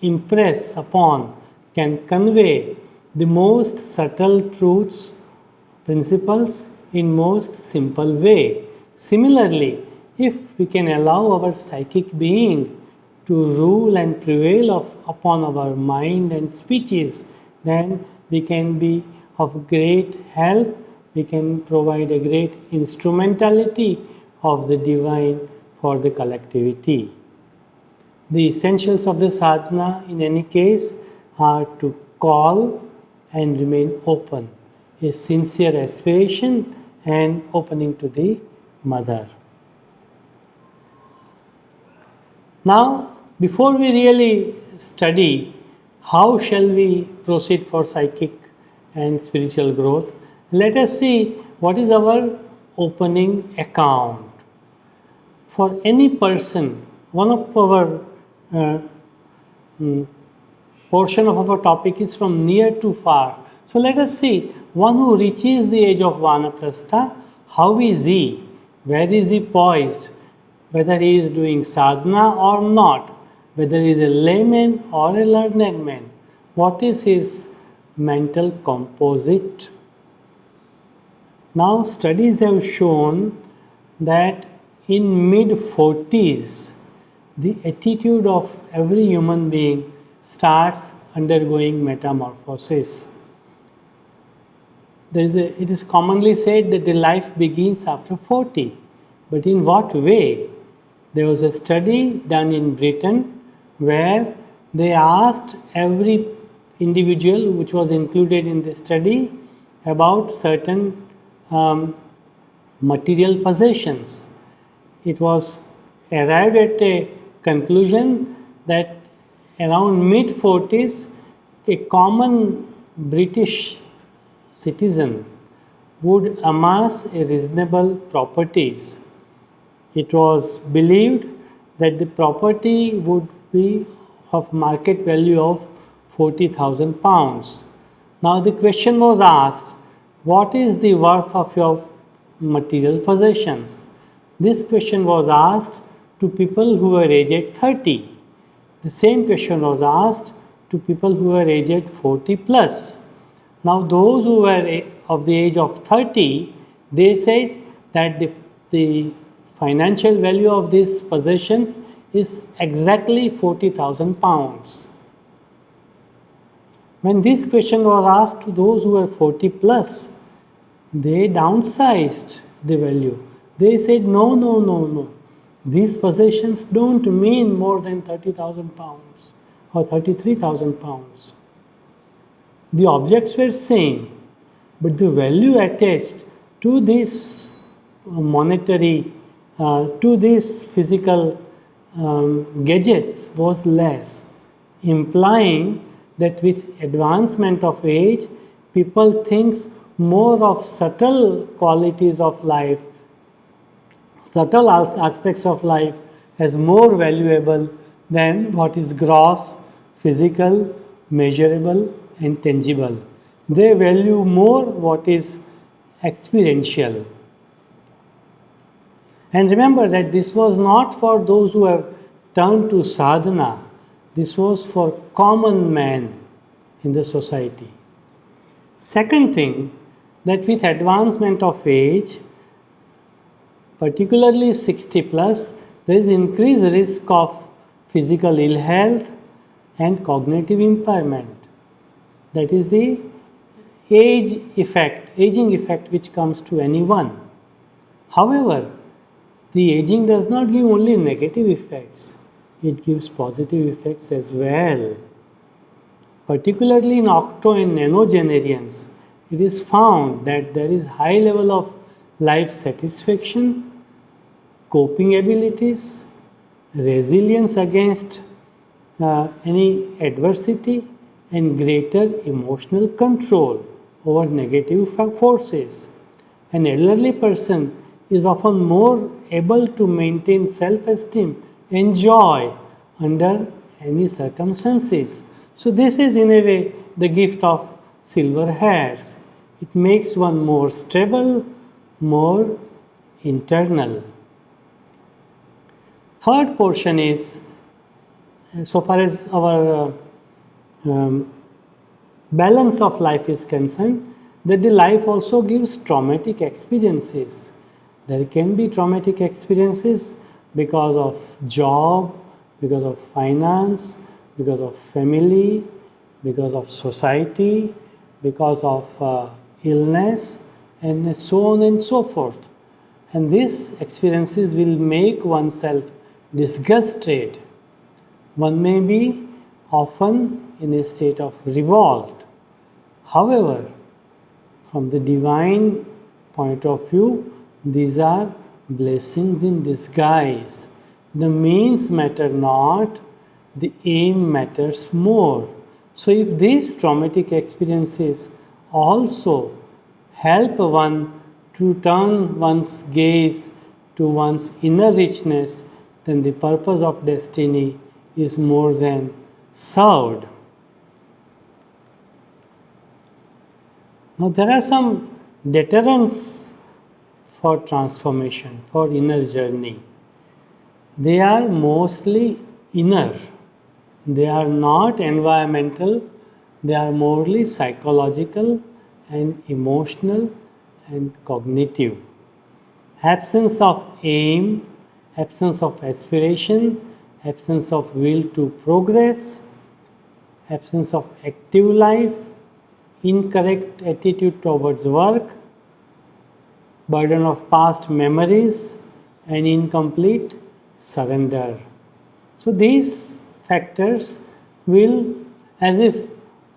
impress upon, can convey the most subtle truths, principles in most simple way. Similarly, if we can allow our psychic being to rule and prevail upon our mind and speeches, then we can be of great help, we can provide a great instrumentality of the divine for the collectivity. The essentials of the sadhana in any case are to call and remain open, a sincere aspiration and opening to the Mother. Now, before we really study how shall we proceed for psychic and spiritual growth, let us see what is our opening account. For any person, one of our portion of our topic is from near to far. So let us see, one who reaches the age of Vanaprastha, how is he? Where is he poised? Whether he is doing sadhana or not, whether he is a layman or a learned man, what is his mental composite? Now studies have shown that in mid-40s, the attitude of every human being starts undergoing metamorphosis. It is commonly said that the life begins after 40. But in what way? There was a study done in Britain where they asked every individual which was included in the study about certain material possessions. It was arrived at a conclusion that around mid-40s, a common British citizen would amass a reasonable properties. It was believed that the property would be of market value of £40,000. Now the question was asked, what is the worth of your material possessions? This question was asked to people who were aged 30. The same question was asked to people who were aged 40 plus. Now those who were of the age of 30, they said that the financial value of these possessions is exactly £40,000. When this question was asked to those who were 40 plus, they downsized the value. They said, no. These possessions don't mean more than £30,000 or £33,000. The objects were same, but the value attached to this monetary, to these physical gadgets was less, implying that with advancement of age, people think more of subtle qualities of life, subtle aspects of life as more valuable than what is gross, physical, measurable and tangible. They value more what is experiential. And remember that this was not for those who have turned to sadhana. This was for common man in the society. Second thing, that with advancement of age, particularly 60 plus, there is increased risk of physical ill health and cognitive impairment. That is the aging effect which comes to anyone. However, the aging does not give only negative effects, it gives positive effects as well. Particularly in octo and nonagenarians, it is found that there is high level of life satisfaction, coping abilities, resilience against any adversity, and greater emotional control over negative forces. An elderly person is often more able to maintain self-esteem and joy under any circumstances. So this is in a way the gift of silver hairs. It makes one more stable, more internal. Third portion is, so far as our balance of life is concerned, that the life also gives traumatic experiences. There can be traumatic experiences because of job, because of finance, because of family, because of society, because of illness, and so on and so forth. And these experiences will make oneself disgusted. One may be often in a state of revolt. However, from the divine point of view, these are blessings in disguise. The means matter not, the aim matters more. So if these traumatic experiences also help one to turn one's gaze to one's inner richness, then the purpose of destiny is more than served. Now there are some deterrents for transformation, for inner journey. They are mostly inner. They are not environmental, they are morely psychological and emotional and cognitive. Absence of aim, absence of aspiration, absence of will to progress, absence of active life, incorrect attitude towards work, burden of past memories, and incomplete surrender. So these factors will, as if,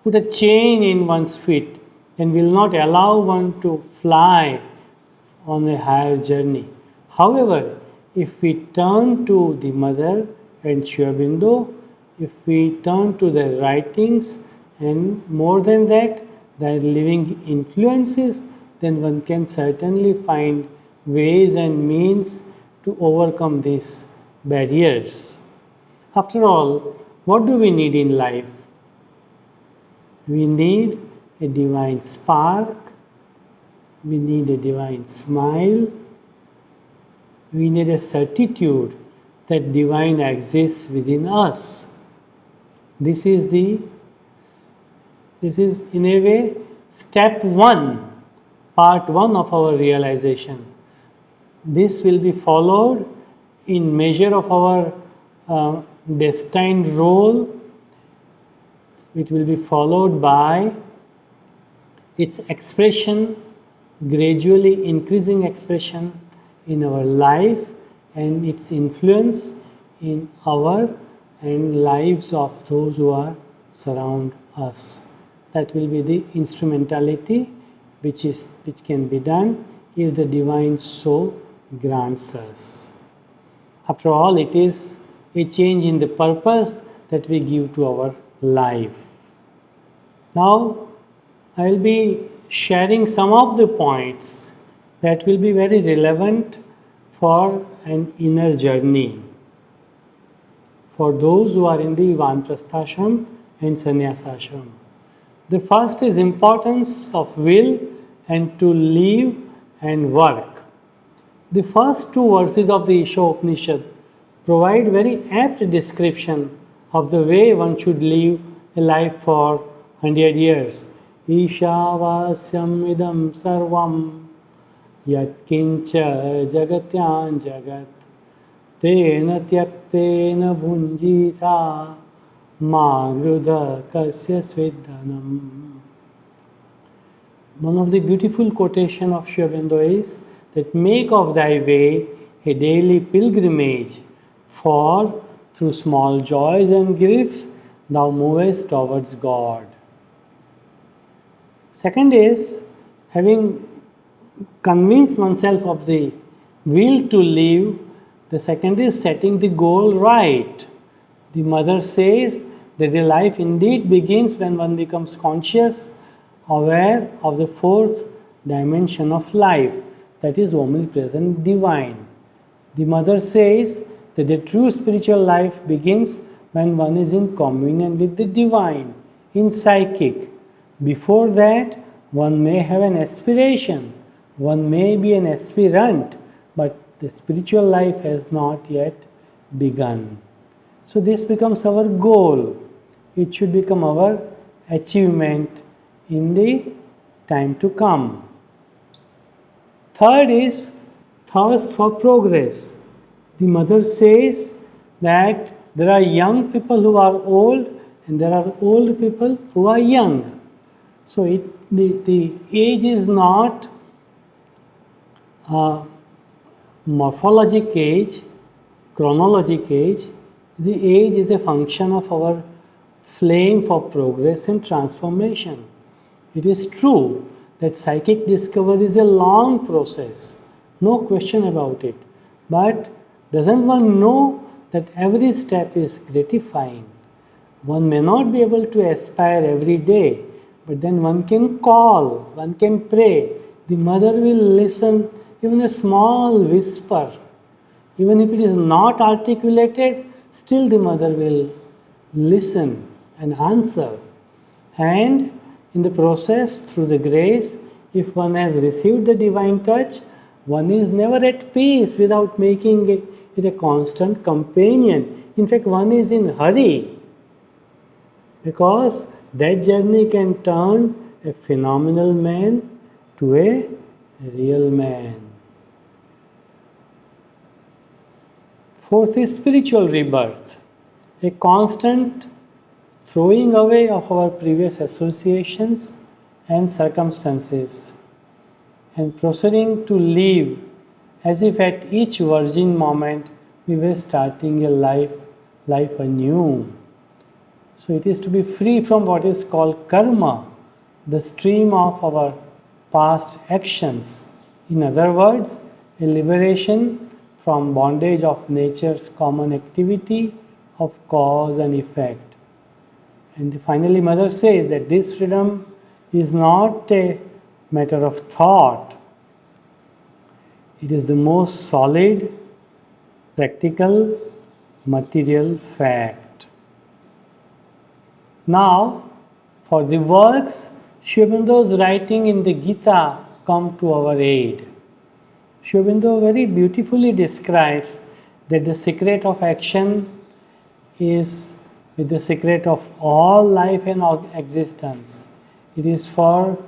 put a chain in one's feet and will not allow one to fly on a higher journey. However, if we turn to the Mother and Sri Aurobindo, if we turn to their writings and more than that, their living influences, then one can certainly find ways and means to overcome these barriers. After all, what do we need in life? We need a divine spark, we need a divine smile, we need a certitude that divine exists within us. This is in a way step one, part one of our realization. This will be followed in measure of our destined role. It will be followed by its expression, gradually increasing expression in our life and its influence in our and lives of those who are surround us. That will be the instrumentality which can be done if the divine so grants us. After all, it is a change in the purpose that we give to our life. Now, I will be sharing some of the points that will be very relevant for an inner journey for those who are in the VANAPRASTHASHRAMA and SANYASASHRAMA. The first is importance of will and to live and work. The first two verses of the Isha Upanishad provide very apt description of the way one should live a life for 100 years. Ishavasyam idam sarvam yatkincha jagatyan jagat tena tyaktena bhunjita ma grudha kasya svedhanam. One of the beautiful quotation of Sri Aurobindo is that make of thy way a daily pilgrimage, for through small joys and griefs thou movest towards God. Second is, having convinced oneself of the will to live, the second is setting the goal right. The mother says that the life indeed begins when one becomes conscious, aware of the fourth dimension of life, that is omnipresent divine. The mother says that the true spiritual life begins when one is in communion with the divine, in psychic. Before that, one may have an aspiration, one may be an aspirant, but the spiritual life has not yet begun. So this becomes our goal. It should become our achievement in the time to come. Third is thirst for progress. The mother says that there are young people who are old and there are old people who are young. So the age is not morphologic age, chronologic age. The age is a function of our flame for progress and transformation. It is true that psychic discovery is a long process, no question about it. But doesn't one know that every step is gratifying? One may not be able to aspire every day, but then one can call, one can pray. The mother will listen, even a small whisper. Even if it is not articulated, still the mother will listen and answer. And in the process, through the grace, if one has received the divine touch, one is never at peace without making it a constant companion. In fact, one is in hurry, because that journey can turn a phenomenal man to a real man. Fourth is spiritual rebirth, a constant throwing away of our previous associations and circumstances, and proceeding to live as if at each virgin moment we were starting a life anew. So it is to be free from what is called karma, the stream of our past actions. In other words, a liberation from bondage of nature's common activity of cause and effect. And finally, Mother says that this freedom is not a matter of thought. It is the most solid, practical, material fact. Now, for the works Sri Aurobindo's writing in the Gita come to our aid. Sri Aurobindo very beautifully describes that the secret of action is with the secret of all life and all existence. It is for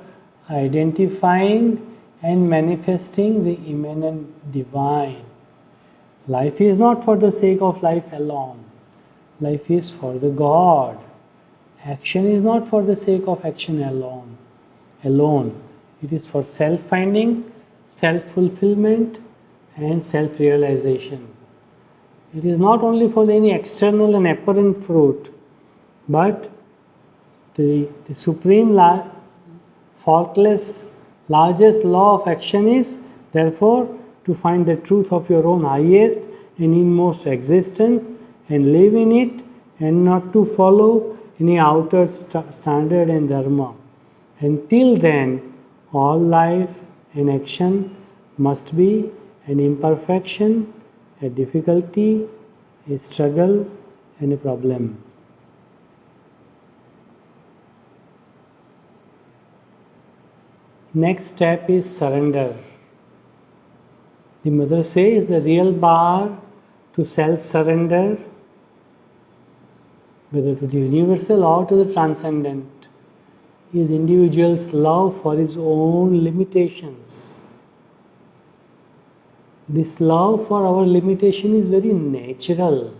identifying and manifesting the immanent divine. Life is not for the sake of life alone. Life is for the God. Action is not for the sake of action alone. It is for self-finding, self-fulfillment and self-realization. It is not only for any external and apparent fruit, but the supreme, faultless, largest law of action is therefore to find the truth of your own highest and inmost existence and live in it, and not to follow any outer standard and dharma. Until then, all life and action must be an imperfection, a difficulty, a struggle and a problem. Next step is surrender. The Mother says the real bar to self-surrender, whether to the universal or to the transcendent, is individual's love for his own limitations. This love for our limitation is very natural.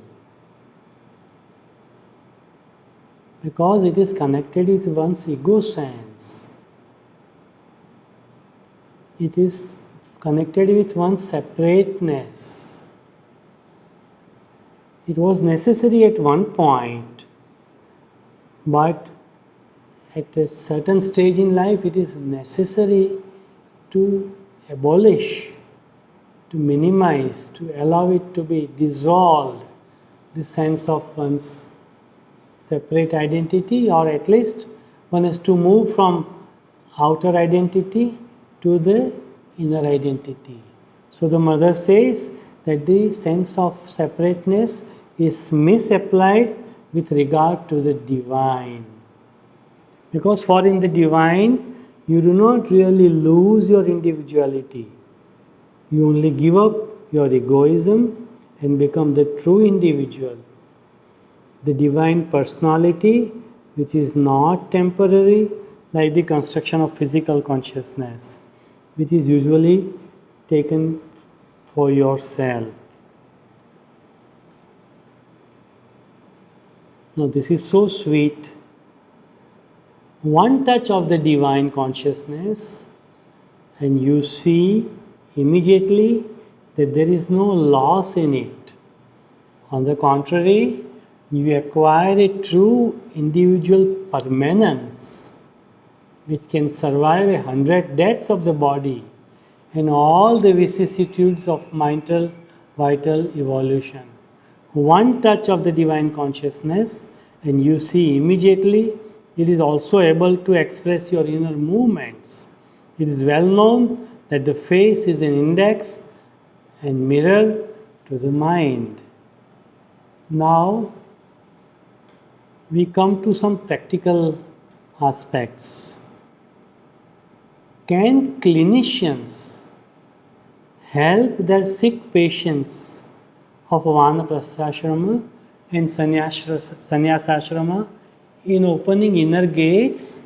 because it is connected with one's ego sense. It is connected with one's separateness. It was necessary at one point, but at a certain stage in life it is necessary to abolish, to minimize, to allow it to be dissolved, the sense of one's separate identity, or at least one has to move from outer identity to the inner identity. So the mother says that the sense of separateness is misapplied with regard to the divine. Because for in the divine, you do not really lose your individuality. You only give up your egoism and become the true individual. The divine personality, which is not temporary like the construction of physical consciousness, which is usually taken for yourself. Now this is so sweet. One touch of the divine consciousness and you see immediately that there is no loss in it. On the contrary, you acquire a true individual permanence which can survive 100 deaths of the body and all the vicissitudes of vital evolution. One touch of the divine consciousness and you see immediately it is also able to express your inner movements. It is well known that the face is an index and mirror to the mind. Now we come to some practical aspects. Can clinicians help their sick patients of VANAPRASTHASHRAMA and SANYASASHRAMA in opening inner gates?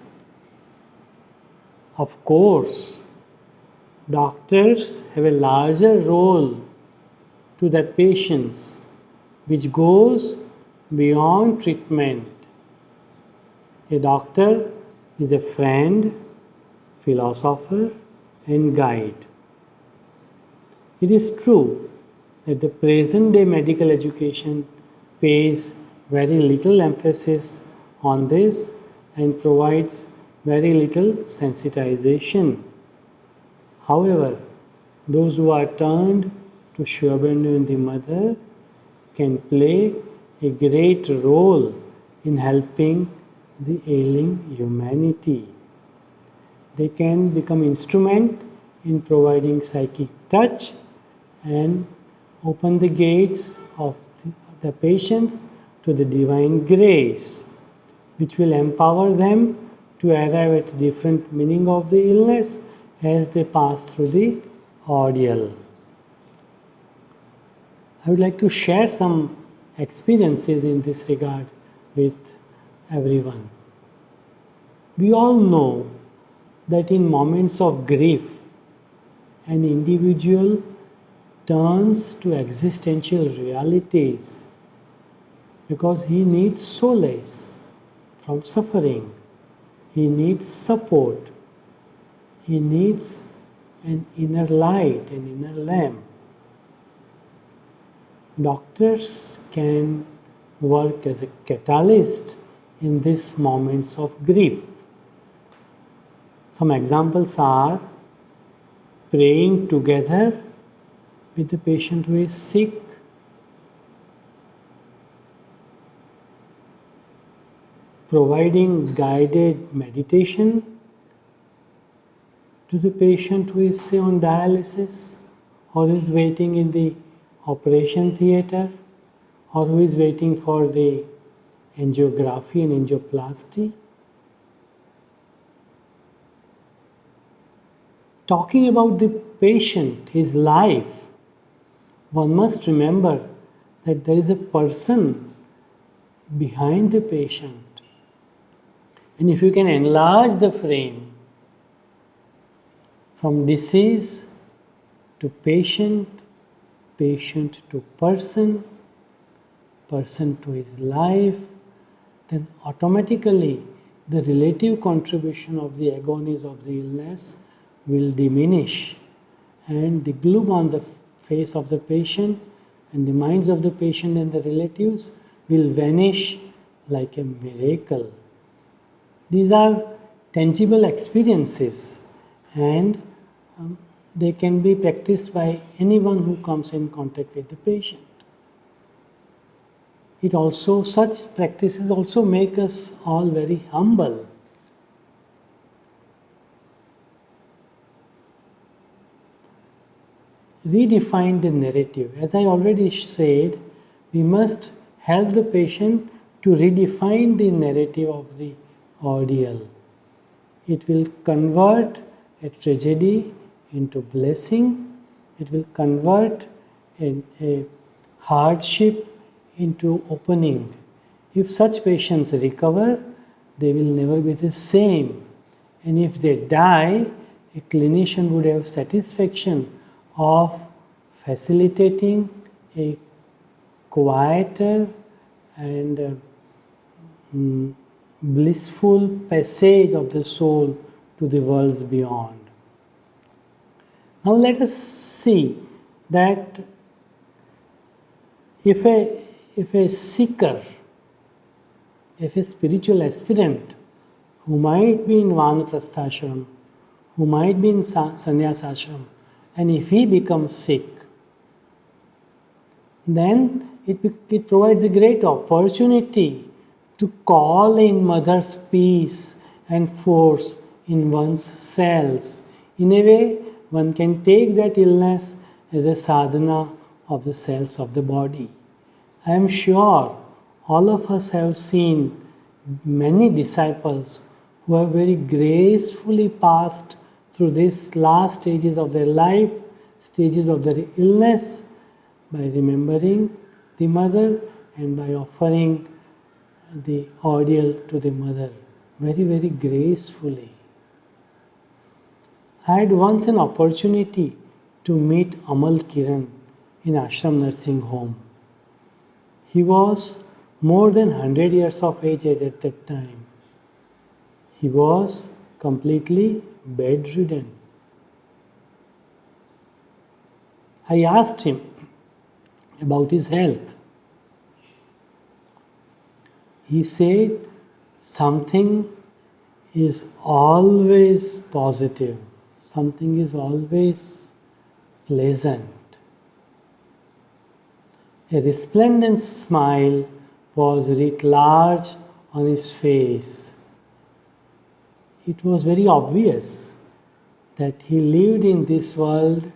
Of course, doctors have a larger role to their patients, which goes beyond treatment. A doctor is a friend, philosopher, and guide. It is true that the present day medical education pays very little emphasis on this and provides very little sensitization. However, those who are turned to Sri Aurobindo and the Mother can play a great role in helping the ailing humanity. They can become instrument in providing psychic touch and open the gates of the patients to the divine grace, which will empower them to arrive at a different meaning of the illness as they pass through the ordeal. I would like to share some experiences in this regard with everyone. We all know that in moments of grief, an individual turns to existential realities because he needs solace from suffering. He needs support. He needs an inner light, an inner lamp. Doctors can work as a catalyst in these moments of grief. Some examples are praying together with the patient who is sick, providing guided meditation to the patient who is, say, on dialysis, or is waiting in the operation theatre, or who is waiting for the angiography and angioplasty. Talking about the patient, his life, one must remember that there is a person behind the patient. And if you can enlarge the frame from disease to patient, patient to person, person to his life, then automatically the relative contribution of the agonies of the illness will diminish, and the gloom on the face of the patient and the minds of the patient and the relatives will vanish like a miracle. These are tangible experiences, and they can be practiced by anyone who comes in contact with the patient. Such practices also make us all very humble. Redefine the narrative. As I already said, we must help the patient to redefine the narrative of the ordeal. It will convert a tragedy into blessing. It will convert a hardship into opening. If such patients recover, they will never be the same. And if they die, a clinician would have satisfaction of facilitating a quieter and blissful passage of the soul to the worlds beyond. Now let us see that if a seeker, if a spiritual aspirant who might be in VANAPRASTHASHRAMA, who might be in SANYASASHRAMA, and if he becomes sick, then it provides a great opportunity to call in Mother's peace and force in one's cells. In a way, one can take that illness as a sadhana of the cells of the body. I am sure all of us have seen many disciples who have very gracefully passed through these last stages of their life, stages of their illness, by remembering the mother and by offering the ordeal to the mother very, very gracefully. I had once an opportunity to meet Amal Kiran in Ashram Nursing Home. He was more than 100 years of age at that time. He was completely bedridden. I asked him about his health. He said, something is always positive, something is always pleasant. A resplendent smile was writ large on his face. It was very obvious that he lived in this world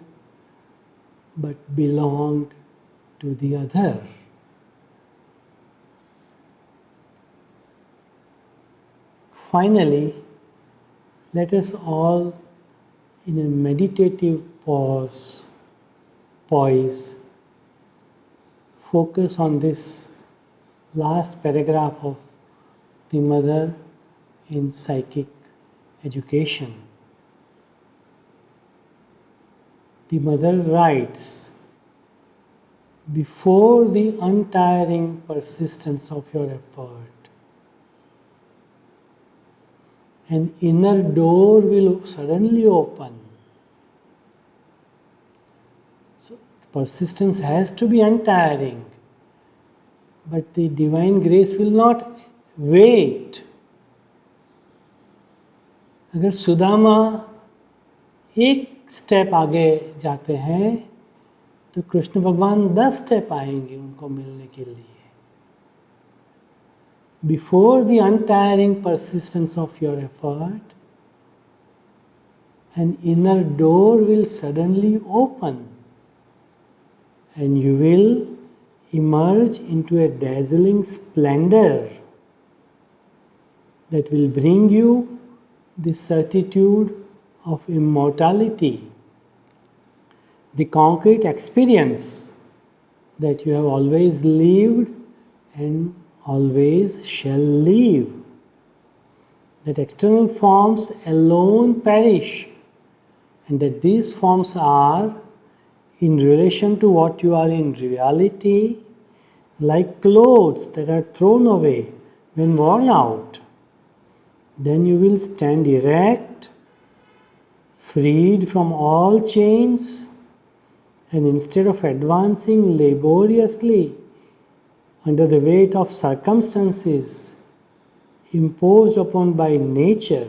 but belonged to the other. Finally, let us all, in a meditative poise, focus on this last paragraph of the mother in psychic education. The mother writes, before the untiring persistence of your effort, an inner door will suddenly open. So persistence has to be untiring, but the divine grace will not wait. अगर सुदामा एक step आगे जाते हैं तो कृष्ण भगवान 10 step आएंगे उनको मिलने के लिए. Before the untiring persistence of your effort, an inner door will suddenly open and you will emerge into a dazzling splendor that will bring you the certitude of immortality, the concrete experience that you have always lived and always shall live, that external forms alone perish, and that these forms are, in relation to what you are in reality, like clothes that are thrown away When worn out, then you will stand erect, freed from all chains, and instead of advancing laboriously under the weight of circumstances imposed upon by nature,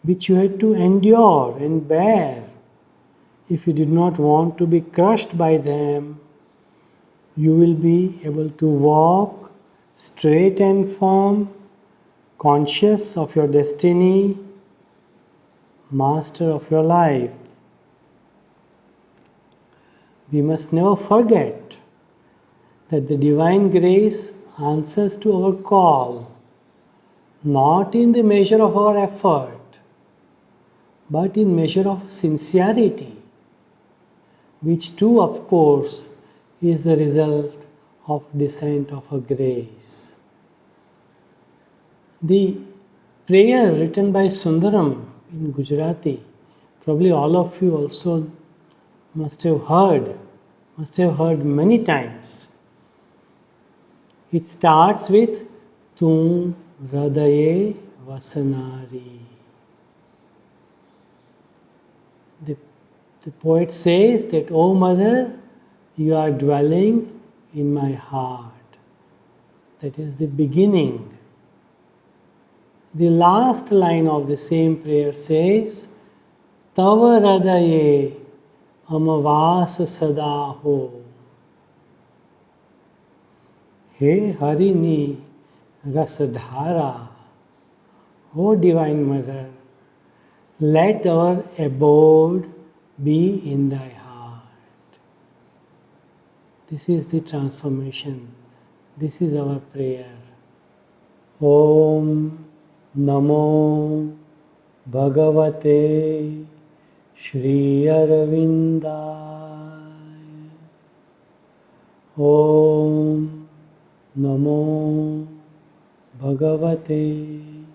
which you had to endure and bear if you did not want to be crushed by them, you will be able to walk straight and firm, conscious of your destiny, master of your life. We must never forget that the divine grace answers to our call, not in the measure of our effort, but in measure of sincerity, which too, of course, is the result of descent of a grace. The prayer written by Sundaram in Gujarati, probably all of you also must have heard many times. It starts with Tum Radaye Vasanari. The poet says that, O Mother, you are dwelling in my heart. That is the beginning. The last line of the same prayer says, Tava Radaye Amavas Sada Ho. He Harini Rasadhara. O Divine Mother, let our abode be in thy heart. This is the transformation. This is our prayer. Om Namo Bhagavate Shri Arvindaya. Om Namo Bhagavate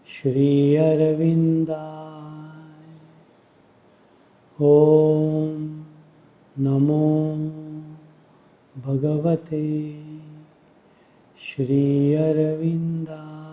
Shri Arvindaya. Om Namo Bhagavate Shri Arvindaya.